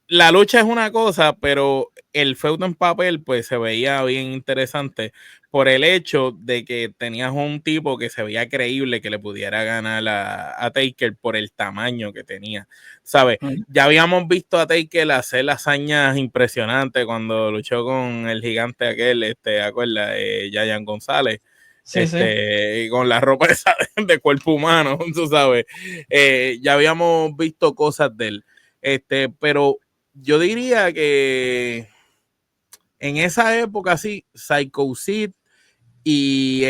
la lucha es una cosa, pero el feudo en papel pues se veía bien interesante por el hecho de que tenías un tipo que se veía creíble que le pudiera ganar a Taker por el tamaño que tenía, ¿sabes? Ya habíamos visto a Taker hacer hazañas impresionantes cuando luchó con el gigante aquel, ¿acuerdas? Yayan González. Sí, con la ropa esa de cuerpo humano, tú sabes. Ya habíamos visto cosas de él. Pero yo diría que en esa época sí, Psycho Sid y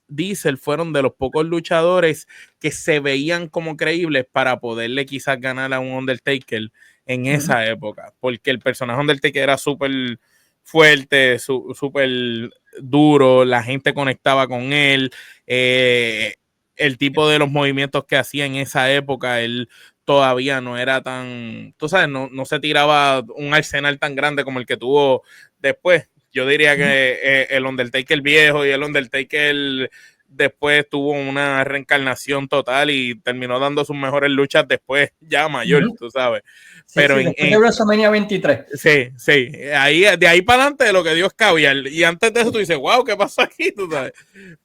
Diesel fueron de los pocos luchadores que se veían como creíbles para poderle quizás ganar a un Undertaker en esa época, porque el personaje Undertaker era súper fuerte, súper duro, la gente conectaba con él, el tipo de los movimientos que hacía en esa época, él todavía no era tan, tú sabes, no se tiraba un arsenal tan grande como el que tuvo después. Yo diría que el Undertaker viejo y el Undertaker después tuvo una reencarnación total y terminó dando sus mejores luchas después, ya mayor, tú sabes. Sí, pero después de WrestleMania 23. Sí. De ahí para adelante lo que dio es caviar. Y antes de eso tú dices, wow, ¿qué pasó aquí? Tú sabes.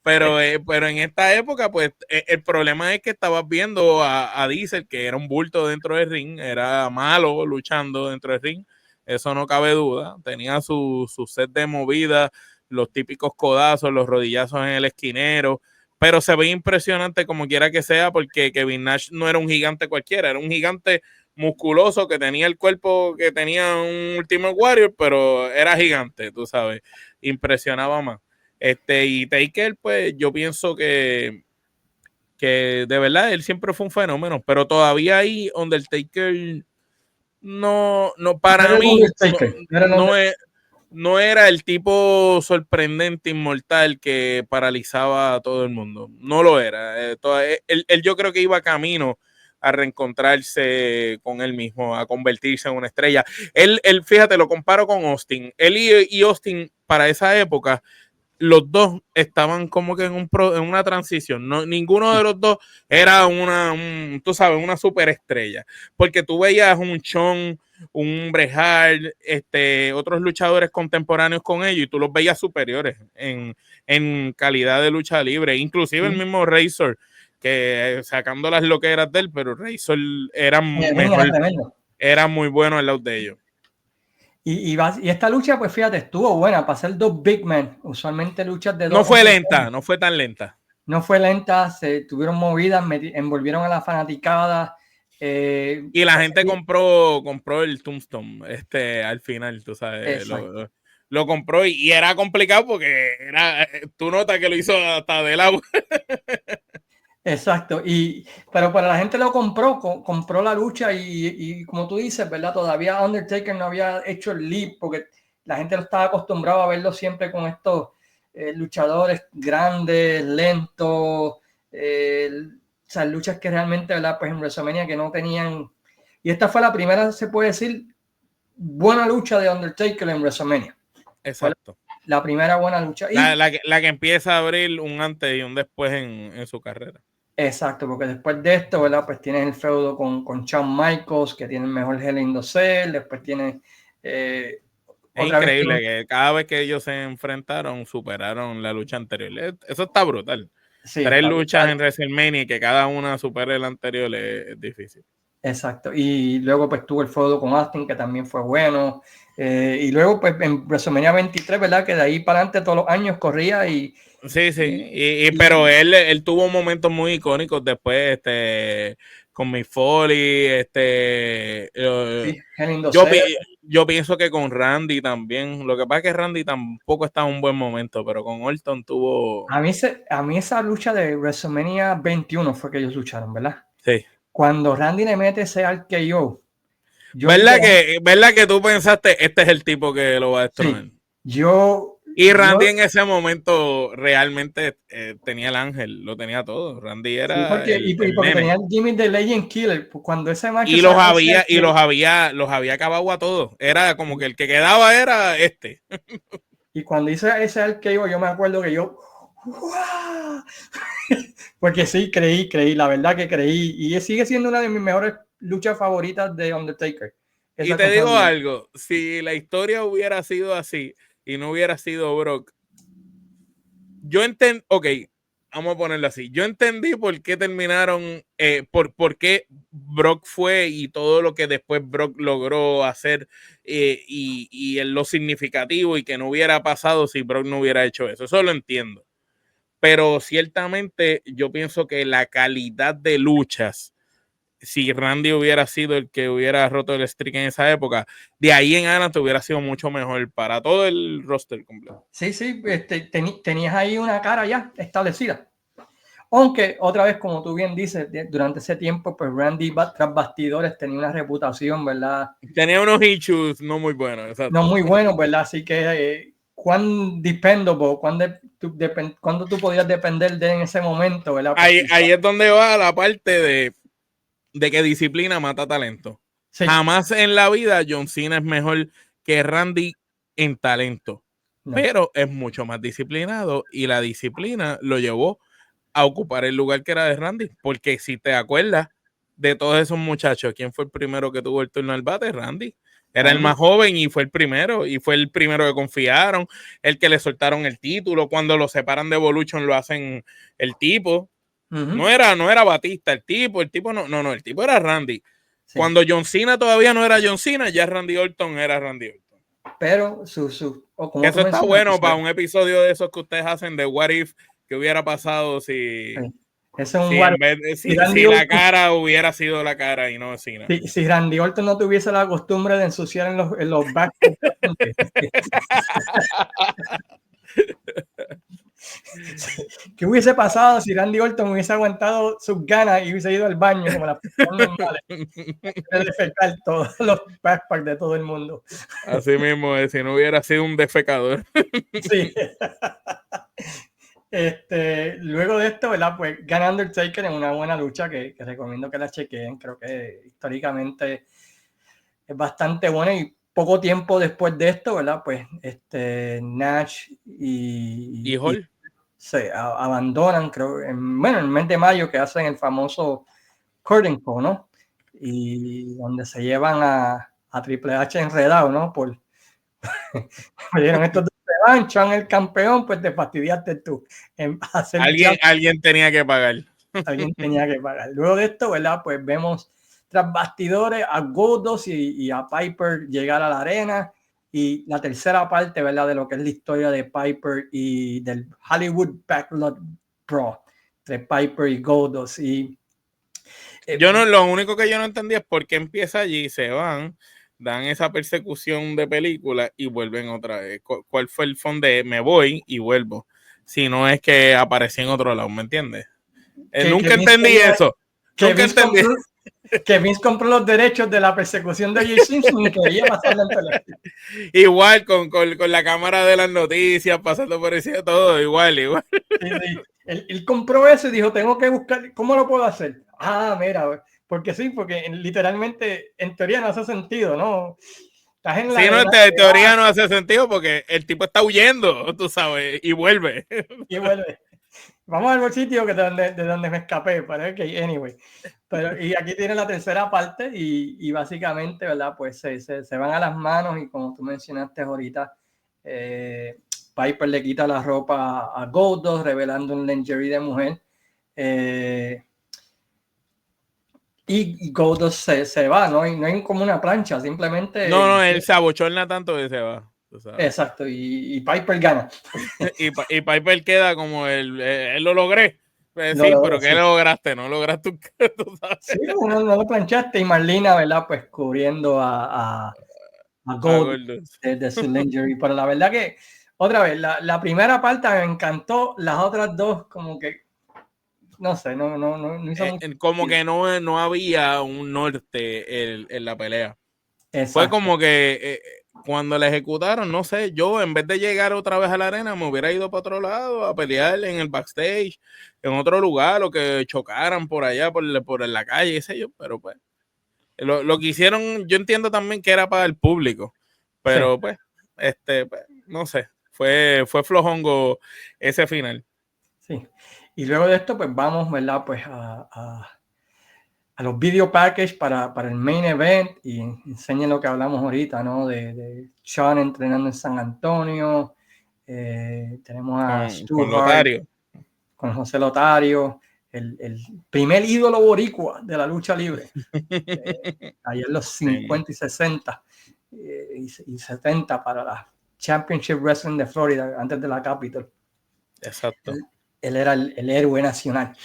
Pero en esta época, pues, el problema es que estabas viendo a Diesel, que era un bulto dentro del ring, era malo luchando dentro del ring. Eso no cabe duda. Tenía su set de movidas, los típicos codazos, los rodillazos en el esquinero. Pero se ve impresionante como quiera que sea, porque Kevin Nash no era un gigante cualquiera, era un gigante musculoso que tenía el cuerpo que tenía un Ultimate Warrior, pero era gigante, tú sabes. Impresionaba más. Y Taker, pues yo pienso que de verdad él siempre fue un fenómeno, pero todavía ahí Undertaker no para mí no era el tipo sorprendente, inmortal que paralizaba a todo el mundo. No lo era. Él yo creo que iba camino a reencontrarse con él mismo, a convertirse en una estrella. Él fíjate, lo comparo con Austin. Él y Austin para esa época, los dos estaban como que en una transición. No, ninguno de los dos era tú sabes, una superestrella. Porque tú veías un Shawn, un Bret Hart, otros luchadores contemporáneos con ellos, y tú los veías superiores en calidad de lucha libre. Inclusive el mismo Razor, que sacando las loqueras de él, pero Razor era mejor, era muy bueno al lado de ellos. Y esta lucha, pues fíjate, estuvo buena para ser dos big men. Usualmente luchas de dos. No fue lenta, no fue tan lenta. No fue lenta, se tuvieron movidas, envolvieron a la fanaticada. Y la gente compró el Tombstone al final, tú sabes. Lo compró y era complicado porque tú notas que lo hizo hasta de lado. Exacto, pero para la gente lo compró la lucha y como tú dices, ¿verdad? Todavía Undertaker no había hecho el leap porque la gente lo estaba acostumbrado a verlo siempre con estos luchadores grandes, lentos, o sea, luchas que realmente, ¿verdad? Pues en WrestleMania que no tenían, y esta fue la primera, se puede decir, buena lucha de Undertaker en WrestleMania. Exacto. La primera buena lucha. La que empieza a abrir un antes y un después en su carrera. Exacto, porque después de esto, ¿verdad? Pues tienes el feudo con Shawn Michaels, que tiene el mejor Hell in the Cell, después tienes... es increíble que cada vez que ellos se enfrentaron, superaron la lucha anterior. Eso está brutal. Sí, 3 luchas brutal en WrestleMania y que cada una supere la anterior es difícil. Exacto, y luego pues tuvo el feudo con Austin, que también fue bueno, y luego pues en WrestleMania 23, ¿verdad? Que de ahí para adelante todos los años corría y... Sí, pero él tuvo momentos muy icónicos después, con Mick Foley, yo pienso que con Randy también. Lo que pasa es que Randy tampoco está en un buen momento, pero con Orton tuvo... A mí esa lucha de WrestleMania 21 fue que ellos lucharon, ¿verdad? Sí. Cuando Randy le mete ese RKO. ¿Verdad que tú pensaste, este es el tipo que lo va a destronar? Sí, y Randy en ese momento realmente tenía el ángel, lo tenía todo. Randy era sí, porque tenía el gimmick de Legend Killer cuando ese match y los había acabado a todos. Era como que el que quedaba era este. Y cuando hice ese RKO, yo me acuerdo que yo ¡wow! Porque sí, creí, la verdad que creí, y sigue siendo una de mis mejores luchas favoritas de Undertaker. Y te digo algo, si la historia hubiera sido así y no hubiera sido Brock, yo entiendo, ok, vamos a ponerlo así, yo entendí por qué terminaron, por qué Brock fue y todo lo que después Brock logró hacer y en lo significativo y que no hubiera pasado si Brock no hubiera hecho eso lo entiendo. Pero ciertamente yo pienso que la calidad de luchas, si Randy hubiera sido el que hubiera roto el streak en esa época, de ahí en adelante hubiera sido mucho mejor para todo el roster completo. Sí, tenías ahí una cara ya establecida. Aunque, otra vez, como tú bien dices, durante ese tiempo, pues Randy tras bastidores tenía una reputación, ¿verdad? Tenía unos issues no muy buenos. Exacto. No muy buenos, ¿verdad? Así que, ¿cuán dependable, cuándo tú podías depender de en ese momento, ¿verdad? Ahí es donde va la parte de que disciplina mata talento. Sí. Jamás en la vida John Cena es mejor que Randy en talento, pero es mucho más disciplinado y la disciplina lo llevó a ocupar el lugar que era de Randy, porque si te acuerdas de todos esos muchachos, ¿quién fue el primero que tuvo el turno al bate? Randy. Era el más joven y fue el primero que confiaron, el que le soltaron el título. Cuando lo separan de Evolution lo hacen el tipo. No era Batista, el tipo no, el tipo era Randy. Sí. Cuando John Cena todavía no era John Cena, ya Randy Orton era Randy Orton. Pero eso está bueno para un episodio de esos que ustedes hacen de What If, que hubiera pasado si... Sí. Si la cara hubiera sido la cara y no Cena. Si Randy Orton no tuviese la costumbre de ensuciar en los backs. ¿Qué hubiese pasado si Randy Orton hubiese aguantado sus ganas y hubiese ido al baño como las personas normales? Defecar todos los backpacks de todo el mundo. Así mismo, si no hubiera sido un defecador. Sí. Luego de esto, ¿verdad? Pues gana Undertaker en una buena lucha que recomiendo que la chequeen. Creo que históricamente es bastante buena y poco tiempo después de esto, ¿verdad? Pues Nash y Hall. se abandonan, creo, en el mes de mayo que hacen el famoso Curtain Call, ¿no? Y donde se llevan a Triple H enredado, ¿no? Me dieron estos dos revanchan el campeón, pues te fastidiaste tú. En hacer Alguien tenía que pagar. Alguien tenía que pagar. Luego de esto, ¿verdad? Pues vemos tras bastidores a Goldust y a Piper llegar a la arena. Y la tercera parte, ¿verdad? De lo que es la historia de Piper y del Hollywood Backlot Pro entre Piper y Goldust. Lo único que yo no entendí es por qué empieza allí, se van, dan esa persecución de película y vuelven otra vez. ¿Cuál fue el fondo de me voy y vuelvo? Si no es que aparecí en otro lado, ¿me entiendes? Nunca entendí eso. Nunca entendí. Que Vince compró los derechos de la persecución de Jay Simpson y que ella pasando en televisión. Igual con la cámara de las noticias, pasando por encima de todo, igual. Sí. Él compró eso y dijo, tengo que buscar, ¿cómo lo puedo hacer? Mira, porque literalmente en teoría no hace sentido, ¿no? Estás en en teoría no hace sentido porque el tipo está huyendo, tú sabes, y vuelve. Y vuelve. Vamos al sitio de donde me escapé, para que, anyway. Y aquí tiene la tercera parte y básicamente, ¿verdad? Pues se van a las manos y como tú mencionaste ahorita, Piper le quita la ropa a Goldust, revelando un lingerie de mujer. Y Goldust se va, no hay como una plancha, simplemente... No, él se abochorna tanto que se va. Exacto, y Piper gana. y Piper queda como él lo logré. Sí, pero ¿qué lograste? No lograste tú sabes. Sí, no lo planchaste y Marlena, ¿verdad? Pues cubriendo a Goldust de su lingerie. Pero la verdad que, otra vez, la primera parte me encantó, las otras dos como que, no sé, no hizo mucho. Como que no había un norte en la pelea. Exacto. Fue como que cuando la ejecutaron, no sé, yo en vez de llegar otra vez a la arena, me hubiera ido para otro lado a pelear en el backstage, en otro lugar, o que chocaran por allá, por la calle, qué sé yo, pero pues, lo que hicieron, yo entiendo también que era para el público, pero sí. Pues, no sé, fue flojongo ese final. Sí, y luego de esto, pues vamos, ¿verdad? Pues a los video packages para el main event y enseñen lo que hablamos ahorita, ¿no? De Shawn entrenando en San Antonio. Tenemos a Stu Hart con José Lotario, el primer ídolo boricua de la lucha libre. Ahí en los 50 y 60 y 70 para la Championship Wrestling de Florida, antes de la Capitol. Exacto. Él era el héroe nacional.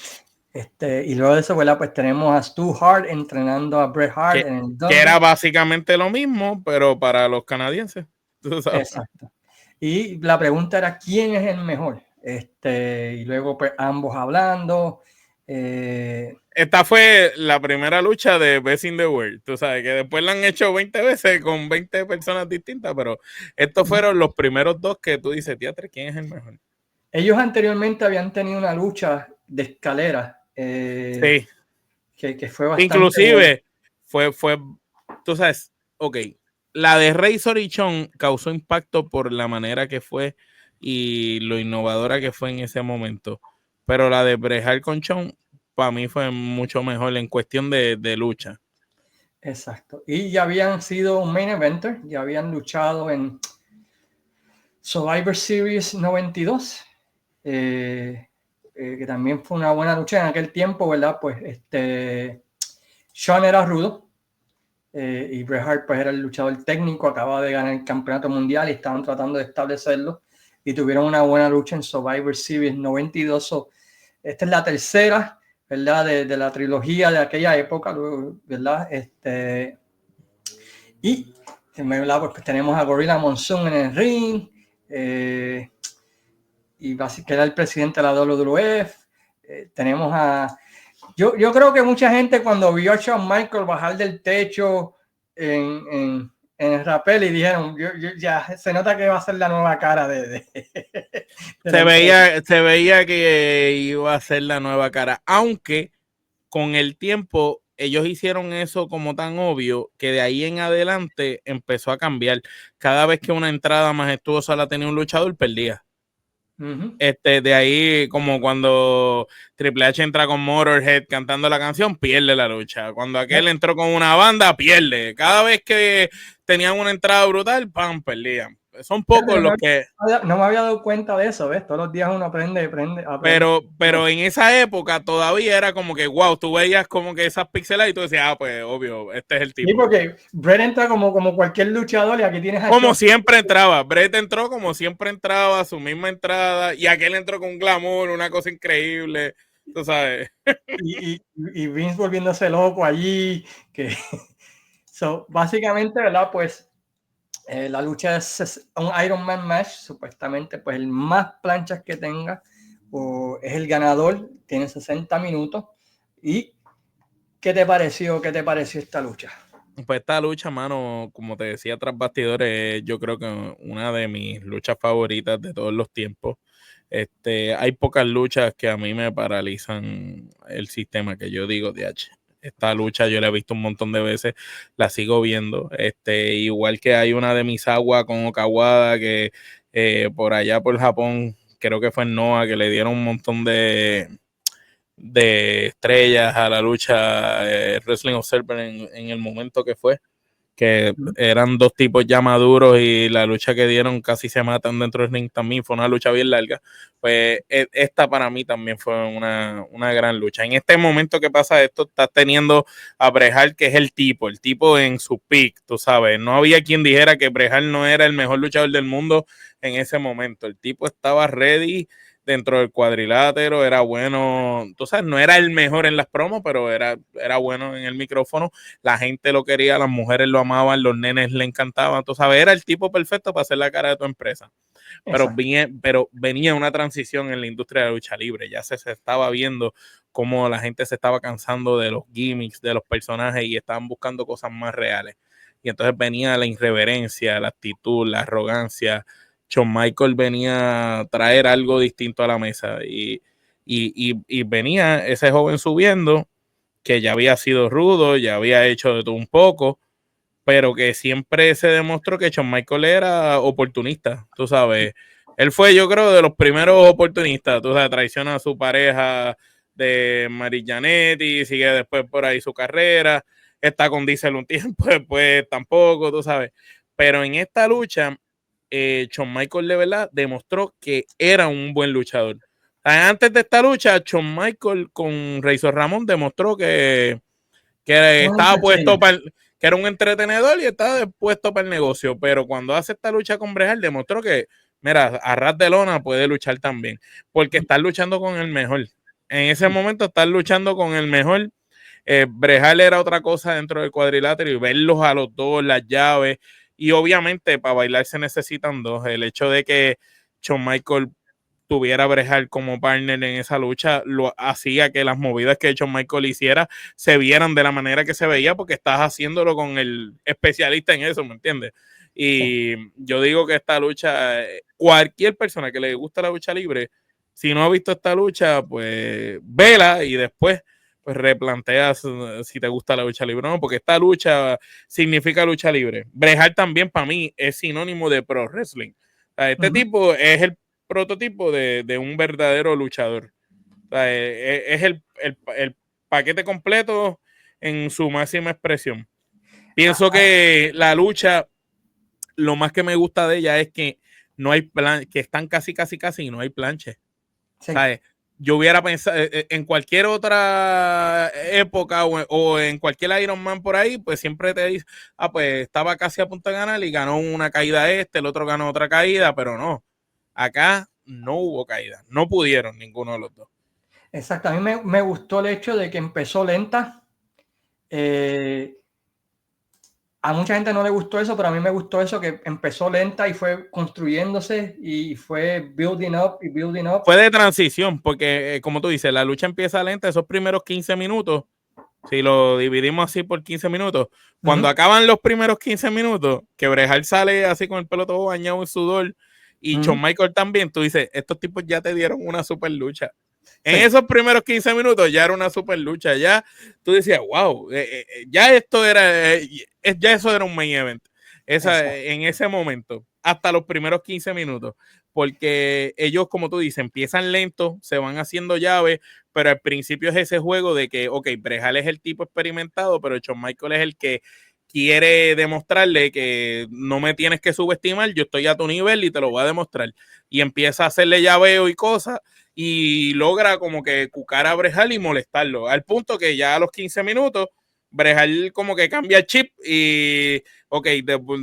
Y luego de eso, ¿verdad? Pues tenemos a Stu Hart entrenando a Bret Hart en el que era básicamente lo mismo, pero para los canadienses. ¿Tú sabes? Exacto. Y la pregunta era, ¿quién es el mejor? Y luego pues ambos hablando. Esta fue la primera lucha de Best in the World. Tú sabes que después la han hecho 20 veces con 20 personas distintas, pero estos fueron los primeros dos que tú dices, teatro, ¿quién es el mejor? Ellos anteriormente habían tenido una lucha de escalera. Sí. Que fue bastante inclusive fue, tú sabes, ok, la de Razor y Shawn causó impacto por la manera que fue y lo innovadora que fue en ese momento, pero la de Bret Hart con Shawn para mí fue mucho mejor en cuestión de lucha. Exacto, y ya habían sido un main eventer, ya habían luchado en Survivor Series 92, que también fue una buena lucha en aquel tiempo, ¿verdad? Pues Shawn era rudo y Bret Hart pues era el luchador técnico, acababa de ganar el campeonato mundial y estaban tratando de establecerlo y tuvieron una buena lucha en Survivor Series 92. Esta es la tercera, ¿verdad? De la trilogía de aquella época, ¿verdad? Y pues tenemos a Gorilla Monsoon en el ring, y básicamente que era el presidente de la WWF. Tenemos a... Yo creo que mucha gente cuando vio a Shawn Michaels bajar del techo en en el rappel y dijeron, ya se nota que va a ser la nueva cara de se veía que iba a ser la nueva cara, aunque con el tiempo ellos hicieron eso como tan obvio que de ahí en adelante empezó a cambiar. Cada vez que una entrada majestuosa la tenía un luchador, perdía. De ahí, como cuando Triple H entra con Motorhead cantando la canción, pierde la lucha. Cuando aquel entró con una banda, pierde. Cada vez que tenían una entrada brutal, ¡pam!, perdían. Son pocos los que... No me había dado cuenta de eso, ¿ves? Todos los días uno aprende. Pero en esa época todavía era como que, wow, tú veías como que esas píxelas y tú decías, pues, obvio, este es el tipo. Sí, porque Bret entra como cualquier luchador y aquí tienes... Como siempre entraba. Bret entró como siempre entraba, su misma entrada, y aquel entró con un glamour, una cosa increíble, tú sabes. y Vince volviéndose loco allí, que... básicamente, ¿verdad? Pues... la lucha es un Iron Man match, supuestamente pues el más planchas que tenga es el ganador, tiene 60 minutos. ¿Y qué te pareció esta lucha? Pues esta lucha, mano, como te decía tras bastidores, yo creo que una de mis luchas favoritas de todos los tiempos. Hay pocas luchas que a mí me paralizan el sistema, que yo digo, DH. Esta lucha yo la he visto un montón de veces, la sigo viendo. Igual que hay una de Misawa con Okawada, que por allá por Japón, creo que fue en Noah, que le dieron un montón de estrellas a la lucha Wrestling Observer en el momento que fue, que eran dos tipos ya maduros y la lucha que dieron casi se matan dentro del ring. También fue una lucha bien larga. Pues esta para mí también fue una gran lucha. En este momento que pasa esto, estás teniendo a Bret Hart, que es el tipo en su peak, tú sabes. No había quien dijera que Bret Hart no era el mejor luchador del mundo en ese momento. El tipo estaba ready dentro del cuadrilátero, era bueno, tú sabes, no era el mejor en las promos, pero era bueno en el micrófono, la gente lo quería, las mujeres lo amaban, los nenes le encantaban, tú sabes, era el tipo perfecto para hacer la cara de tu empresa. Pero venía una transición en la industria de la lucha libre, ya se estaba viendo cómo la gente se estaba cansando de los gimmicks, de los personajes y estaban buscando cosas más reales. Y entonces venía la irreverencia, la actitud, la arrogancia. Shawn Michael venía a traer algo distinto a la mesa y venía ese joven subiendo que ya había sido rudo, ya había hecho de todo un poco, pero que siempre se demostró que Shawn Michael era oportunista, tú sabes. Él fue, yo creo, de los primeros oportunistas, tú sabes, traiciona a su pareja de Mary Janetti, sigue después por ahí su carrera, está con Diesel un tiempo, después tampoco, tú sabes. Pero en esta lucha, Shawn Michael de verdad demostró que era un buen luchador. Antes de esta lucha, Shawn Michael con Razor Ramón demostró que estaba puesto para que era un entretenedor y estaba puesto para el negocio, pero cuando hace esta lucha con Bret Hart demostró que, mira, a ras de lona puede luchar también, porque está luchando con el mejor. En ese momento está luchando con el mejor. Bret Hart era otra cosa dentro del cuadrilátero y verlos a los dos, las llaves, y obviamente para bailar se necesitan dos. El hecho de que Shawn Michael tuviera a Bret Hart como partner en esa lucha lo hacía que las movidas que Shawn Michael hiciera se vieran de la manera que se veía, porque estás haciéndolo con el especialista en eso, ¿me entiendes? Y yo digo que esta lucha, cualquier persona que le gusta la lucha libre, si no ha visto esta lucha, pues vela y después pues replanteas si te gusta la lucha libre o no, porque esta lucha significa lucha libre. Bret Hart también para mí es sinónimo de pro wrestling. O sea, este tipo es el prototipo de un verdadero luchador. O sea, es el paquete completo en su máxima expresión. Pienso que la lucha, lo más que me gusta de ella es que no hay que están casi y no hay planche. Sí. O sea, yo hubiera pensado en cualquier otra época o en cualquier Iron Man por ahí, pues siempre te dice, pues estaba casi a punto de ganar y ganó una caída el otro ganó otra caída, pero no. Acá no hubo caída, no pudieron ninguno de los dos. Exacto, a mí me gustó el hecho de que empezó lenta. A mucha gente no le gustó eso, pero a mí me gustó eso, que empezó lenta y fue construyéndose y fue building up y building up. Fue de transición, porque como tú dices, la lucha empieza lenta, esos primeros 15 minutos Si lo dividimos así por 15 minutos, cuando acaban los primeros 15 minutos, que Brejal sale así con el pelo todo bañado en sudor y Shawn Michaels también, tú dices, estos tipos ya te dieron una super lucha. En esos primeros 15 minutos ya era una super lucha. Ya tú decías, wow, ya esto era, ya eso era un main event. En ese momento, hasta los primeros 15 minutos, porque ellos, como tú dices, empiezan lentos, se van haciendo llaves, pero al principio es ese juego de que, ok, Brejal es el tipo experimentado, pero Shawn Michaels es el que quiere demostrarle que no me tienes que subestimar, yo estoy a tu nivel y te lo voy a demostrar. Y empieza a hacerle llaveo y cosas, y logra como que cucar a Brejal y molestarlo, al punto que ya a los 15 minutos Brejal como que cambia el chip y ok,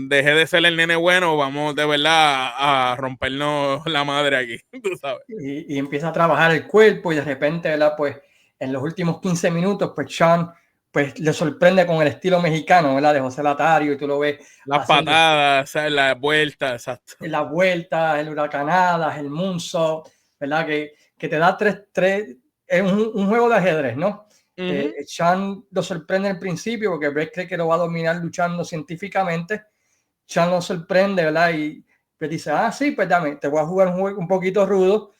dejé de ser el nene bueno, vamos de verdad a rompernos la madre aquí, tú sabes. Y empieza a trabajar el cuerpo y de repente, ¿verdad? Pues en los últimos 15 minutos, pues Shawn pues le sorprende con el estilo mexicano, ¿verdad? De José Latario, y tú lo ves las patadas, las vueltas, exacto. Las vueltas, el huracanadas, el moonsault, ¿verdad? Que te da es un juego de ajedrez, ¿no? Shawn lo sorprende al principio porque Bret cree que lo va a dominar luchando científicamente. Shawn lo sorprende, ¿verdad? Y pues dice, sí, pues dame, te voy a jugar un juego un poquito rudo,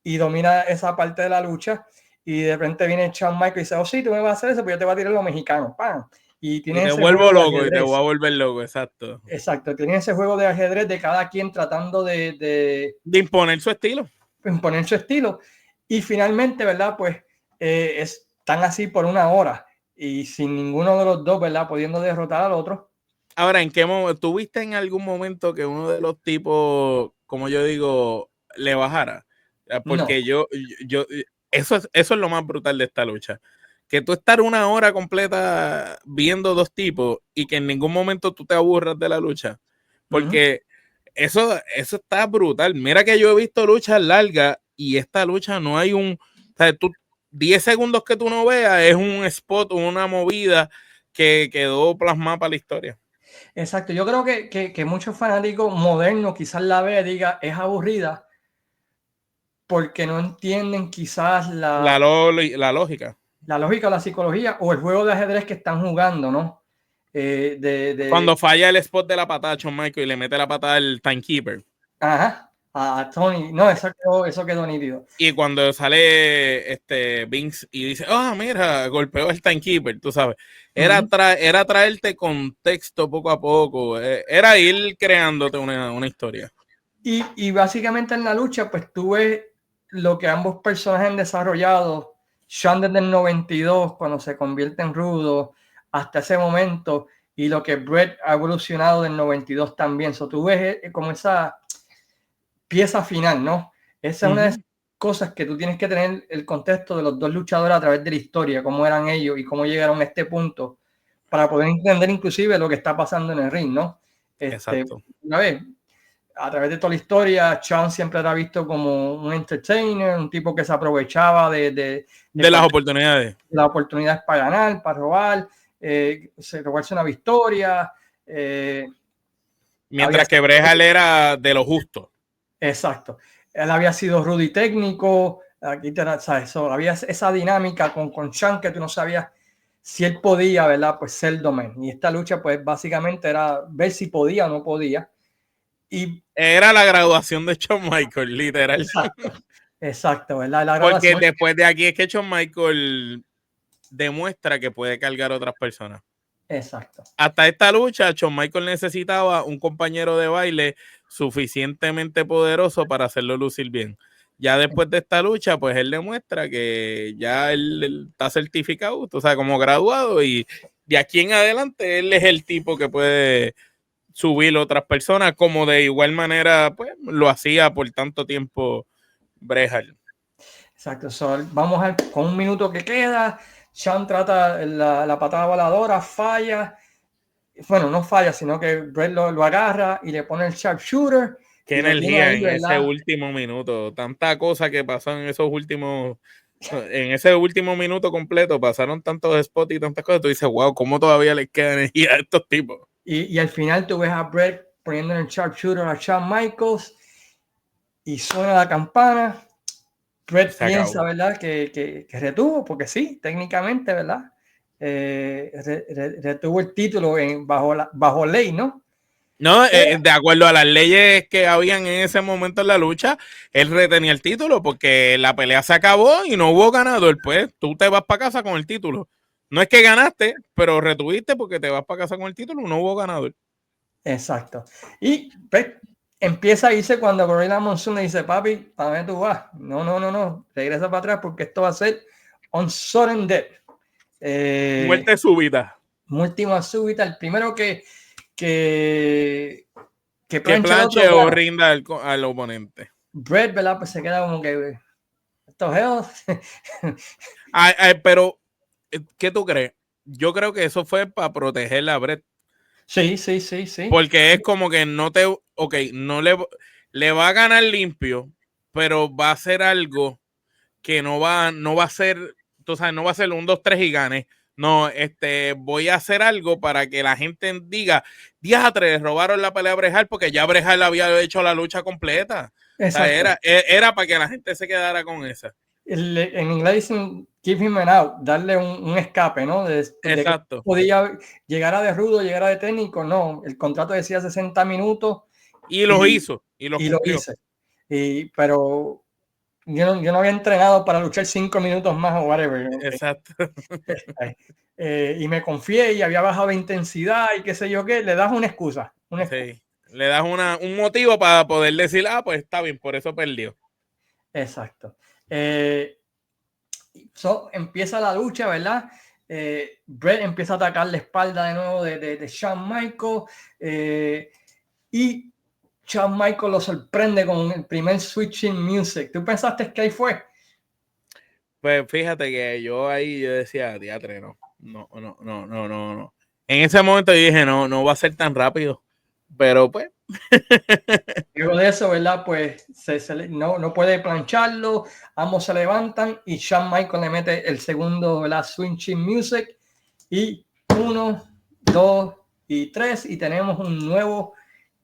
y domina esa parte de la lucha. Y de repente viene Shawn Michaels y dice, oh sí, tú me vas a hacer eso, pues yo te voy a tirar lo mexicano, ¡pam! Y te vuelvo loco y te voy a volver loco, exacto. Exacto, tiene ese juego de ajedrez de cada quien tratando de imponer su estilo. Imponer su estilo. Y finalmente, ¿verdad? Pues están así por una hora y sin ninguno de los dos, ¿verdad? Pudiendo derrotar al otro. Ahora, ¿en qué momento? ¿Tuviste en algún momento que uno de los tipos, como yo digo, le bajara? Porque no. Eso es lo más brutal de esta lucha. Que tú estar una hora completa viendo dos tipos y que en ningún momento tú te aburras de la lucha. Porque eso está brutal. Mira que yo he visto luchas largas y esta lucha no hay o sea, 10 segundos que tú no veas es un spot, una movida que quedó plasmada para la historia. Exacto, yo creo que muchos fanáticos modernos quizás la vean y diga es aburrida porque no entienden quizás la lógica. La lógica o la psicología o el juego de ajedrez que están jugando, ¿no? Cuando falla el spot de la patada a Shawn Michaels y le mete la patada al timekeeper. Ajá, a Tony. No, eso quedó nítido. Y cuando sale Vince y dice, mira, golpeó el timekeeper, tú sabes. Era traerte contexto poco a poco. Era ir creándote una historia. Y básicamente en la lucha, pues tú ves lo que ambos personajes han desarrollado. Shawn desde el 92, cuando se convierte en rudo, hasta ese momento, y lo que Bret ha evolucionado del 92 también. So, tú ves como esa pieza final, ¿no? Esa es una de esas cosas que tú tienes que tener el contexto de los dos luchadores a través de la historia, cómo eran ellos y cómo llegaron a este punto, para poder entender inclusive lo que está pasando en el ring, ¿no? Exacto. Una vez, a través de toda la historia, Shawn siempre era visto como un entertainer, un tipo que se aprovechaba de las oportunidades. Las oportunidades para ganar, para robar, robarse una victoria. Mientras que Brejal era de lo justo. Exacto. Él había sido rudo y técnico. Aquí ¿sabes? Había esa dinámica con Shawn que tú no sabías si él podía, ¿verdad? Pues ser el domen. Y esta lucha, pues básicamente era ver si podía o no podía. Y era la graduación de Shawn Michaels, literal. Exacto, ¿verdad? Porque después de aquí es que Shawn Michaels demuestra que puede cargar a otras personas. Exacto. Hasta esta lucha, Shawn Michaels necesitaba un compañero de baile suficientemente poderoso para hacerlo lucir bien. Ya después de esta lucha, pues él demuestra que ya él está certificado, o sea, como graduado, y de aquí en adelante él es el tipo que puede subir a otras personas, como de igual manera pues lo hacía por tanto tiempo Brejal. Exacto, vamos a ver, con un minuto que queda, Shawn trata la patada voladora, falla. Bueno, no falla, sino que Bret lo agarra y le pone el sharpshooter. Qué energía ahí, en ese último minuto. Tanta cosa que pasó en ese último minuto completo. Pasaron tantos spots y tantas cosas. Tú dices, wow, ¿cómo todavía les queda energía a estos tipos? Y al final tú ves a Bret poniendo en el sharpshooter a Shawn Michaels y suena la campana. Bret piensa, ¿verdad? Que retuvo, porque sí, técnicamente, ¿verdad? retuvo el título bajo ley, ¿no? No, de acuerdo a las leyes que habían en ese momento en la lucha, él retenía el título porque la pelea se acabó y no hubo ganador. Pues tú te vas para casa con el título. No es que ganaste, pero retuviste porque te vas para casa con el título, no hubo ganador. Exacto. Y pues, empieza a irse cuando Gorilla Monsoon le dice, papi, ¿para dónde tú vas? No, regresa para atrás porque esto va a ser on sudden death. Muerte súbita. Última súbita, el primero que planche o rinda al oponente. Bret, ¿verdad? Pues se queda como que estos geos. Pero, ¿qué tú crees? Yo creo que eso fue para proteger a Bret. Sí. Porque es como que no le va a ganar limpio, pero va a ser algo que no va a ser, tú sabes, no va a ser 1, 2, 3 y gane. No, voy a hacer algo para que la gente diga, diatre, robaron la pelea a Bret Hart porque ya Bret Hart había hecho la lucha completa. O sea, era para que la gente se quedara con esa. En inglés dicen give him an out, darle un escape, ¿no? Exacto. De que podía llegar a de rudo, llegar a de técnico, no. El contrato decía 60 minutos. Y lo hizo. Y lo hice. Pero yo no había entrenado para luchar 5 minutos más o whatever. Exacto. Y me confié y había bajado de intensidad y qué sé yo qué, le das una excusa. Sí. Le das un motivo para poder decir, pues está bien, por eso perdió. Exacto. Empieza la lucha, ¿verdad? Bret empieza a atacar la espalda de nuevo de Shawn Michaels y Shawn Michaels lo sorprende con el primer switching music. ¿Tú pensaste que ahí fue? Pues fíjate que yo decía, diatre, no. En ese momento yo dije, no va a ser tan rápido, pero pues. Luego de eso, ¿verdad? Pues no puede plancharlo, ambos se levantan y Shawn Michaels le mete el segundo, ¿verdad? Switching music y 1, 2 y 3 y tenemos un nuevo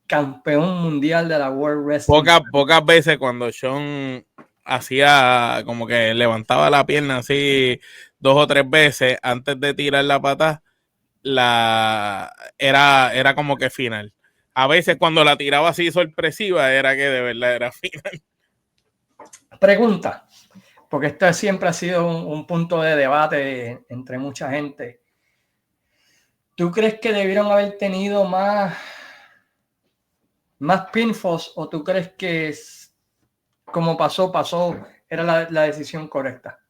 campeón mundial de la World Wrestling. Pocas veces cuando Shawn hacía como que levantaba la pierna así 2 o 3 veces antes de tirar la pata, era como que final. A veces cuando la tiraba así sorpresiva era que de verdad era final. Pregunta, porque esto siempre ha sido un punto de debate entre mucha gente. ¿Tú crees que debieron haber tenido más pinfalls o tú crees que como pasó, era la decisión correcta?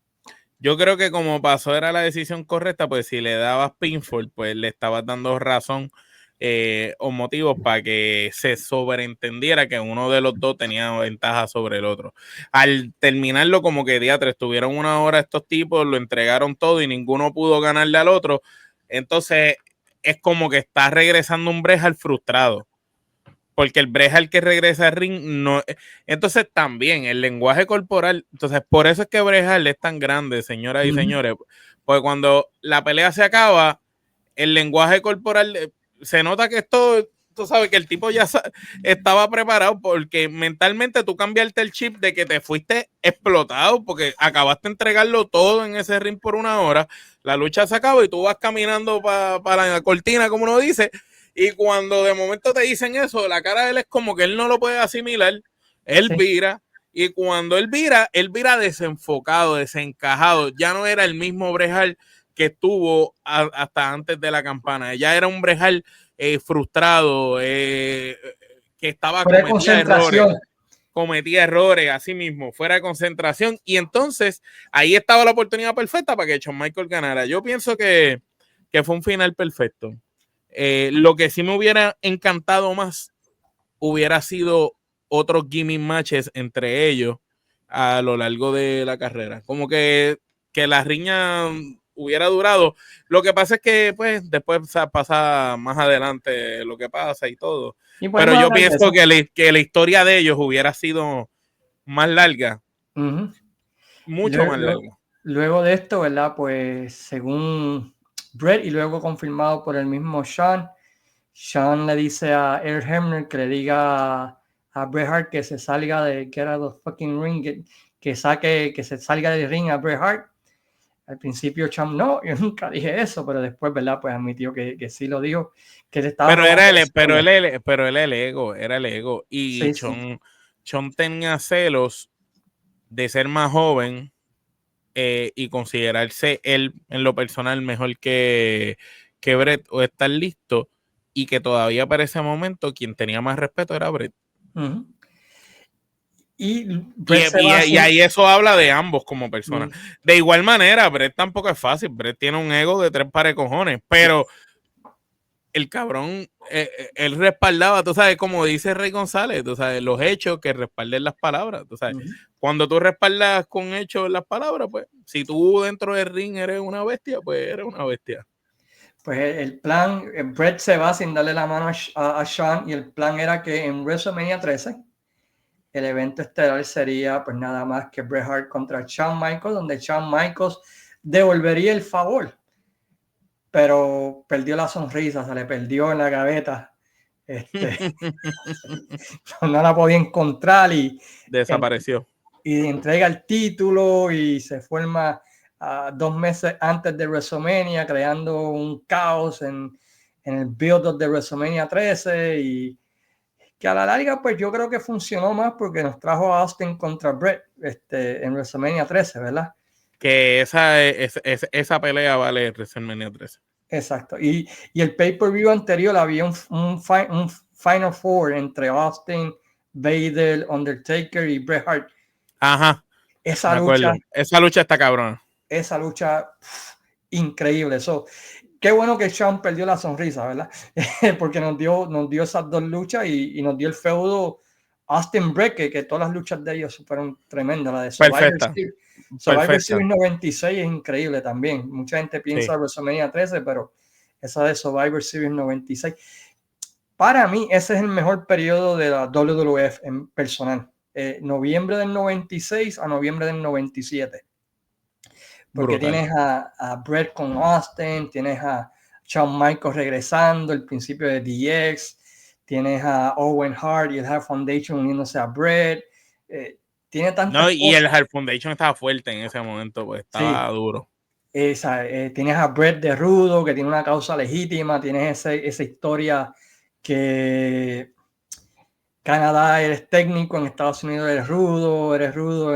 Yo creo que como pasó era la decisión correcta, pues si le dabas pinfall, pues le estabas dando razón o motivos para que se sobreentendiera que uno de los dos tenía ventaja sobre el otro. Al terminarlo como que diatre, estuvieron 1 hora estos tipos, lo entregaron todo y ninguno pudo ganarle al otro. Entonces es como que está regresando un Bret Hart frustrado. Porque el Bret Hart que regresa al ring no. Entonces también el lenguaje corporal, entonces por eso es que Bret Hart es tan grande, señoras y señores, porque cuando la pelea se acaba, el lenguaje corporal se nota que esto, tú sabes que el tipo ya estaba preparado porque mentalmente tú cambiaste el chip de que te fuiste explotado porque acabaste de entregarlo todo en ese ring por 1 hora, la lucha se acaba y tú vas caminando para la cortina, como uno dice. Y cuando de momento te dicen eso, la cara de él es como que él no lo puede asimilar. Él vira. Y cuando él vira desenfocado, desencajado. Ya no era el mismo Bret Hart que estuvo hasta antes de la campana. Ya era un Bret Hart frustrado, que estaba cometía errores, así mismo, fuera de concentración. Y entonces ahí estaba la oportunidad perfecta para que Shawn Michaels ganara. Yo pienso que fue un final perfecto. Lo que sí me hubiera encantado más hubiera sido otros gimmick matches entre ellos a lo largo de la carrera. Como que la riña hubiera durado. Lo que pasa es que pues después pasa más adelante lo que pasa y todo. Pero yo pienso que la historia de ellos hubiera sido más larga. Mucho más larga. Luego de esto, ¿verdad? Pues según Bret y luego confirmado por el mismo Shawn le dice a Earl Hebner que le diga a Bret Hart que se salga de get out of the fucking ring, que se salga del ring a Bret Hart. Al principio Champ, no, yo nunca dije eso, pero después, ¿verdad? Pues admitió que sí lo dijo, que le estaba Pero era el, pero robando. él, pero él era el ego. Y Sí, sí. Chon tenía celos de ser más joven y considerarse él en lo personal mejor que Brett o estar listo, y que todavía para ese momento quien tenía más respeto era Brett. Uh-huh. Y Brett se Y va ahí eso habla de ambos como personas. uh-huh. De igual manera, Brett tampoco es fácil. Brett tiene un ego de 3 pares de cojones, pero el cabrón, él respaldaba, tú sabes, como dice Rey González, tú sabes, los hechos que respalden las palabras, tú sabes. Uh-huh. Cuando tú respaldas con hechos las palabras, pues, si tú dentro del ring eres una bestia, pues eres una bestia. Pues el plan, Brett se va sin darle la mano a Shawn, y el plan era que en WrestleMania 13 el evento estelar sería pues nada más que Bret Hart contra Shawn Michaels, donde Shawn Michaels devolvería el favor, pero perdió la sonrisa, se le perdió en la gaveta, no la podía encontrar Desapareció. y entrega el título y se forma 2 meses antes de WrestleMania, creando un caos en el build-up de WrestleMania 13, y que a la larga pues yo creo que funcionó más porque nos trajo a Austin contra Brett en WrestleMania 13, ¿verdad? Que esa pelea vale WrestleMania 13. Exacto. Y el pay-per-view anterior había un Final Four entre Austin, Vader, Undertaker y Bret Hart. Ajá, Esa me lucha, acuerdo. Esa lucha está cabrona. Increíble. Eso, qué bueno que Shawn perdió la sonrisa, ¿verdad? Porque nos dio esas 2 luchas y nos dio el feudo Austin Brett, que todas las luchas de ellos fueron tremendas. La de Survivor Series. Survivor Series 96 es increíble también. Mucha gente piensa en WrestleMania 13, pero esa de Survivor Series 96. Para mí, ese es el mejor periodo de la WWF en personal. Noviembre del 96 a noviembre del 97. Porque Brutal. tienes a Brett con Austin, tienes a Shawn Michaels regresando, el principio de DX, tienes a Owen Hart y el Hart Foundation uniéndose a Brett. Tiene tantas Y cosas. el Hart Foundation estaba fuerte en ese momento, pues estaba duro. Tienes a Brett de rudo, que tiene una causa legítima, tienes esa historia que Canadá eres técnico, en Estados Unidos eres rudo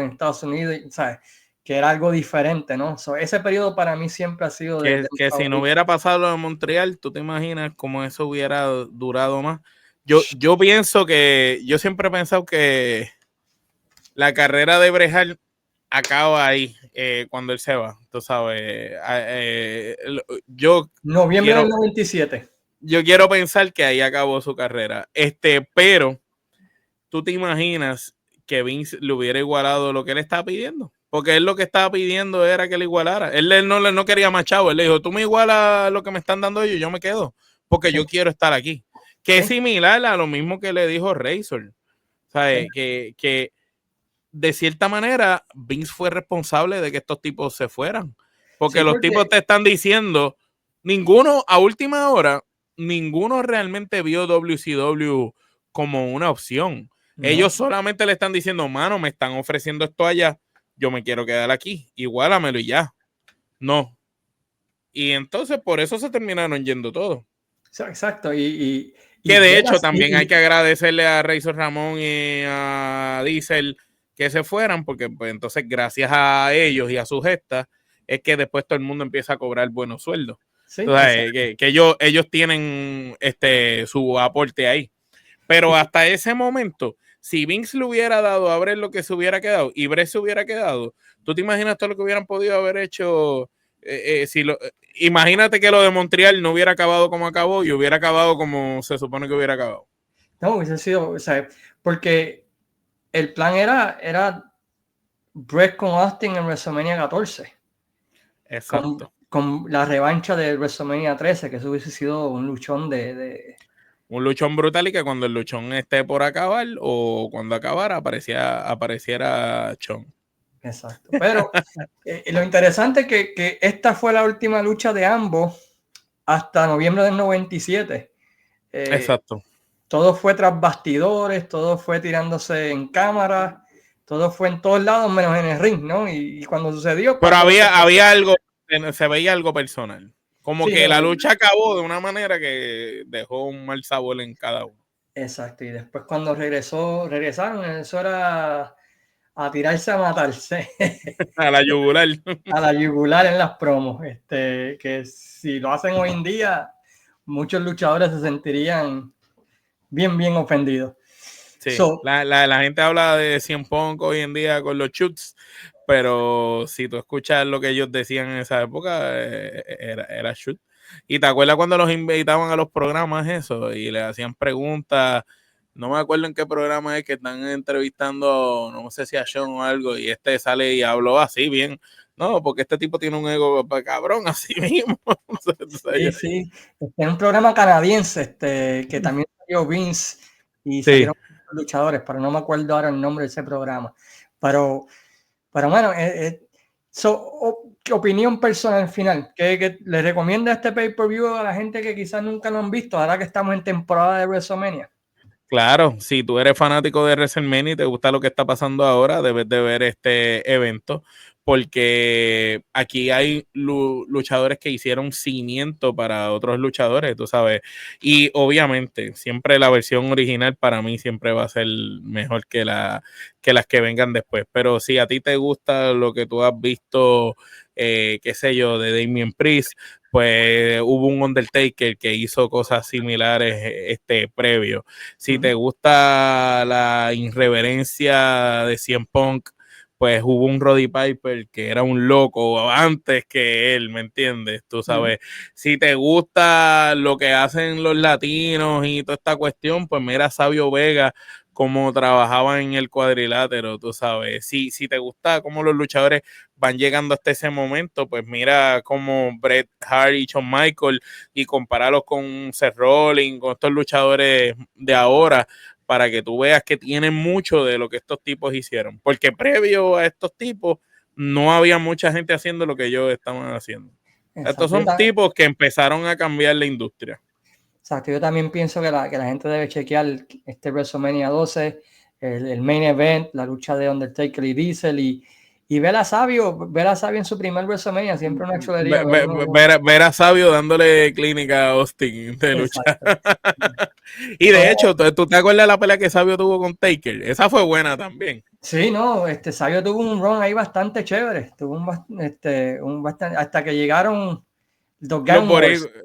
en Estados Unidos, ¿sabes? Que era algo diferente, ¿no? Ese periodo para mí siempre ha sido que si no hubiera pasado lo de Montreal, tú te imaginas cómo eso hubiera durado más. Yo pienso que, yo siempre he pensado que la carrera de Bret Hart acaba ahí cuando él se va, tú sabes. Noviembre del 97. Yo quiero pensar que ahí acabó su carrera. Pero tú te imaginas que Vince le hubiera igualado lo que él estaba pidiendo. Porque él lo que estaba pidiendo era que le igualara. Él no quería más chavo. Él le dijo, tú me igualas lo que me están dando ellos, yo me quedo. Porque yo quiero estar aquí. Que es similar a lo mismo que le dijo Razor. ¿Sabes? Que de cierta manera Vince fue responsable de que estos tipos se fueran. Porque los tipos te están diciendo, ninguno, a última hora, ninguno realmente vio WCW como una opción. No. Ellos solamente le están diciendo, mano, me están ofreciendo esto allá, yo me quiero quedar aquí, igualamelo y ya. No. Y entonces por eso se terminaron yendo todos. Exacto. Que de hecho también hay que agradecerle a Razor Ramón y a Diesel que se fueran, porque pues entonces gracias a ellos y a sus gestas es que después todo el mundo empieza a cobrar buenos sueldos. Sí, que ellos tienen su aporte ahí. Pero hasta ese momento, si Vince le hubiera dado a Brett lo que se hubiera quedado y Brett se hubiera quedado, ¿tú te imaginas todo lo que hubieran podido haber hecho? Imagínate que lo de Montreal no hubiera acabado como acabó y hubiera acabado como se supone que hubiera acabado. No, hubiese sido, o sea, porque el plan era Brett con Austin en WrestleMania 14. Exacto. Con la revancha de WrestleMania 13, que eso hubiese sido un luchón un luchón brutal, y que cuando el luchón esté por acabar o cuando acabara apareciera Chon. Exacto. Pero lo interesante es que esta fue la última lucha de ambos hasta noviembre del 97. Exacto. Todo fue tras bastidores, todo fue tirándose en cámara, todo fue en todos lados menos en el ring, ¿no? Y cuando sucedió... Pero pasó. había algo, se veía algo personal. Como Sí, que no, la lucha acabó de una manera que dejó un mal sabor en cada uno. exacto. Y después cuando regresaron, eso era a tirarse a matarse. A la yugular. A la yugular en las promos. Que si lo hacen hoy en día, muchos luchadores se sentirían bien ofendidos. Sí, la gente habla de CM Punk hoy en día con los shoots, pero si tú escuchas lo que ellos decían en esa época, era shoot. Y te acuerdas cuando los invitaban a los programas eso y le hacían preguntas, no me acuerdo en qué programa es que están entrevistando, no sé si a Sean o algo, y este sale y habló así bien. No, porque este tipo tiene un ego cabrón, así mismo. Sí. En un programa canadiense, que también salió Vince y Sí. salieron luchadores, pero no me acuerdo ahora el nombre de ese programa. Pero bueno, ¿qué opinión personal final? ¿Qué le recomienda este pay-per-view a la gente que quizás nunca lo han visto, ahora que estamos en temporada de WrestleMania? Claro, si tú eres fanático de WrestleMania y te gusta lo que está pasando ahora, debes de ver este evento, porque aquí hay luchadores que hicieron cimiento para otros luchadores, tú sabes, y obviamente siempre la versión original para mí siempre va a ser mejor que las que vengan después, pero si a ti te gusta lo que tú has visto, qué sé yo, de Damien Priest, pues hubo un Undertaker que hizo cosas similares previo. Si te gusta la irreverencia de CM Punk, pues hubo un Roddy Piper que era un loco antes que él, ¿me entiendes? Tú sabes, si te gusta lo que hacen los latinos y toda esta cuestión, pues mira Sabio Vega cómo trabajaban en el cuadrilátero, tú sabes. Si te gusta cómo los luchadores van llegando hasta ese momento, pues mira cómo Bret Hart y Shawn Michaels y compáralo con Seth Rollins, con estos luchadores de ahora, para que tú veas que tienen mucho de lo que estos tipos hicieron. Porque previo a estos tipos no había mucha gente haciendo lo que ellos estaban haciendo. Estos Exacto. son tipos que empezaron a cambiar la industria. Exacto, yo también pienso que la gente debe chequear este WrestleMania 12, el main event, la lucha de Undertaker y Diesel y ver a Sabio en su primer WrestleMania, siempre una chulería. Ver a Sabio dándole clínica a Austin de lucha. Exacto. Y de hecho, ¿tú te acuerdas de la pelea que Sabio tuvo con Taker? Esa fue buena también. Sí, no, Sabio tuvo un run ahí bastante chévere, tuvo bastante, hasta que llegaron los Los Gang Wars, boricuas.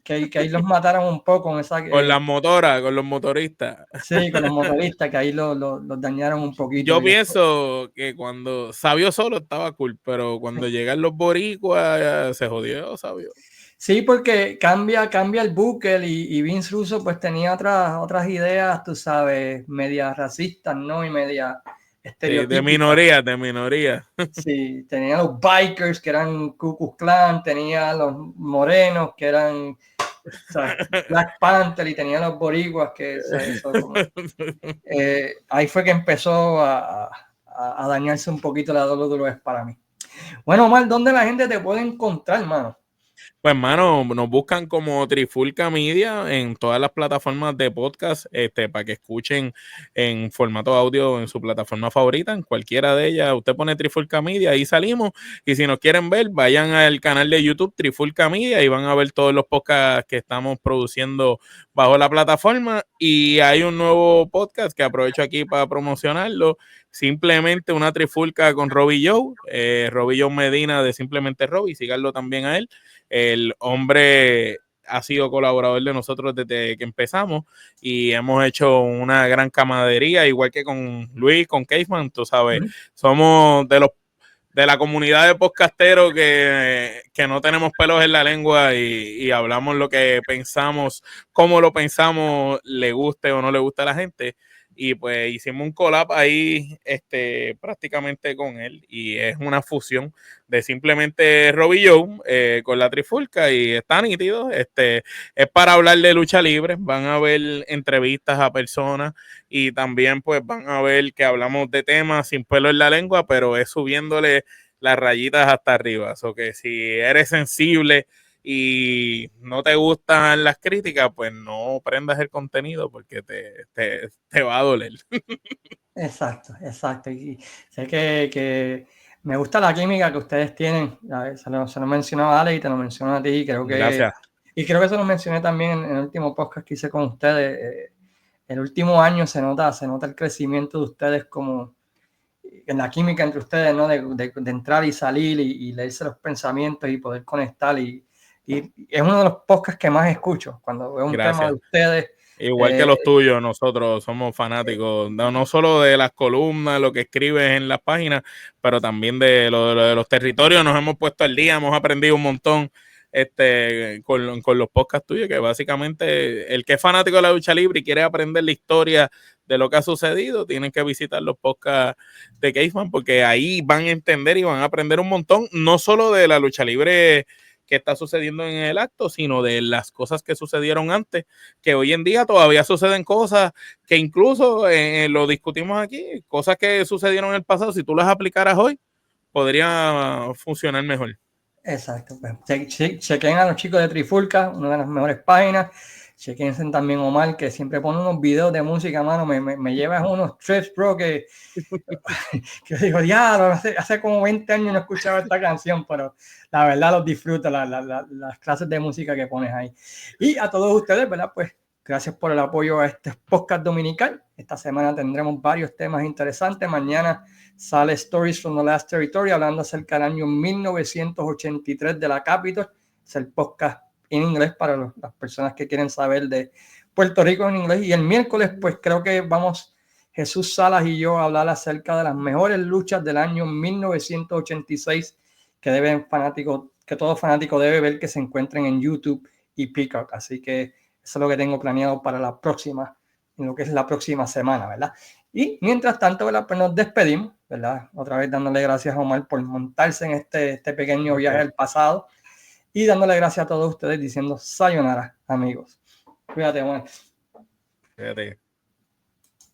que ahí los mataron un poco en esa, Con las motoras, con los motoristas. sí, con los motoristas, que ahí los dañaron un poquito. Yo pienso que cuando Sabio solo estaba cool, pero cuando llegan los boricuas se jodió Sabio. Sí, porque cambia el Booker y Vince Russo pues tenía otras ideas, tú sabes, medias racistas, ¿no? Y media Sí, estereotípicas. de minoría. Sí, tenía los bikers que eran Ku Klux Klan, tenía los morenos que eran, o sea, Black Panther, y tenía los boricuas que, o sea, ahí fue que empezó a dañarse un poquito la WWE para mí. Bueno, Omar, ¿dónde la gente te puede encontrar, mano? Pues, mano, nos buscan como Trifulca Media en todas las plataformas de podcast, para que escuchen en formato audio en su plataforma favorita, en cualquiera de ellas. Usted pone Trifulca Media, ahí salimos. Y si nos quieren ver, vayan al canal de YouTube Trifulca Media y van a ver todos los podcasts que estamos produciendo bajo la plataforma. Y hay un nuevo podcast que aprovecho aquí para promocionarlo. Simplemente una trifulca con Robbie Joe Medina de Simplemente Robbie, síganlo también a él. El hombre ha sido colaborador de nosotros desde que empezamos y hemos hecho una gran camaradería, igual que con Luis, con Caseman, tú sabes, somos de la comunidad de podcasteros que no tenemos pelos en la lengua y hablamos lo que pensamos, cómo lo pensamos, le guste o no le gusta a la gente. Y pues hicimos un collab ahí prácticamente con él y es una fusión de Simplemente Robbie Joe con la Trifulca y está nítido. Es para hablar de lucha libre, van a ver entrevistas a personas y también pues van a ver que hablamos de temas sin pelo en la lengua, pero es subiéndole las rayitas hasta arriba. O que si eres sensible y no te gustan las críticas, pues no prendas el contenido porque te va a doler. Exacto, exacto. Y sé que me gusta la química que ustedes tienen. Se lo mencionaba a Ale y te lo menciono a ti. Y creo Gracias. que se lo mencioné también en el último podcast que hice con ustedes. El último año se nota el crecimiento de ustedes como en la química entre ustedes, ¿no? De entrar y salir y leerse los pensamientos y poder conectar. Y es uno de los podcasts que más escucho cuando veo un tema Gracias. de ustedes. Igual que los tuyos, nosotros somos fanáticos, no solo de las columnas, lo que escribes en las páginas, pero también de los territorios. Nos hemos puesto al día, hemos aprendido un montón con los podcasts tuyos, que básicamente el que es fanático de la lucha libre y quiere aprender la historia de lo que ha sucedido, tienen que visitar los podcasts de Caveman, porque ahí van a entender y van a aprender un montón, no solo de la lucha libre que está sucediendo en el acto, sino de las cosas que sucedieron antes, que hoy en día todavía suceden cosas que incluso lo discutimos aquí, cosas que sucedieron en el pasado, si tú las aplicaras hoy, podría funcionar mejor. Exacto. Pues, chequen a los chicos de Trifulca, una de las mejores páginas. Chequense también Omar, que siempre pone unos videos de música, mano. Me lleva a unos trips, bro, que yo digo, diablo, hace como 20 años no escuchaba esta canción, pero la verdad los disfruto, las clases de música que pones ahí. Y a todos ustedes, ¿verdad? Pues gracias por el apoyo a este podcast dominical. Esta semana tendremos varios temas interesantes. Mañana sale Stories from the Last Territory, hablando acerca del año 1983 de la Capitol. Es el podcast en inglés para las personas que quieren saber de Puerto Rico en inglés. Y el miércoles, pues creo que vamos Jesús Salas y yo a hablar acerca de las mejores luchas del año 1986 que todo fanático debe ver, que se encuentren en YouTube y Peacock. Así que eso es lo que tengo planeado para la próxima, en lo que es la próxima semana, ¿verdad? Y mientras tanto, ¿verdad? Pues nos despedimos, ¿verdad? Otra vez dándole gracias a Omar por montarse en este pequeño viaje al pasado y dándole gracias a todos ustedes diciendo sayonara, amigos. Cuídate, Omar. Fíjate.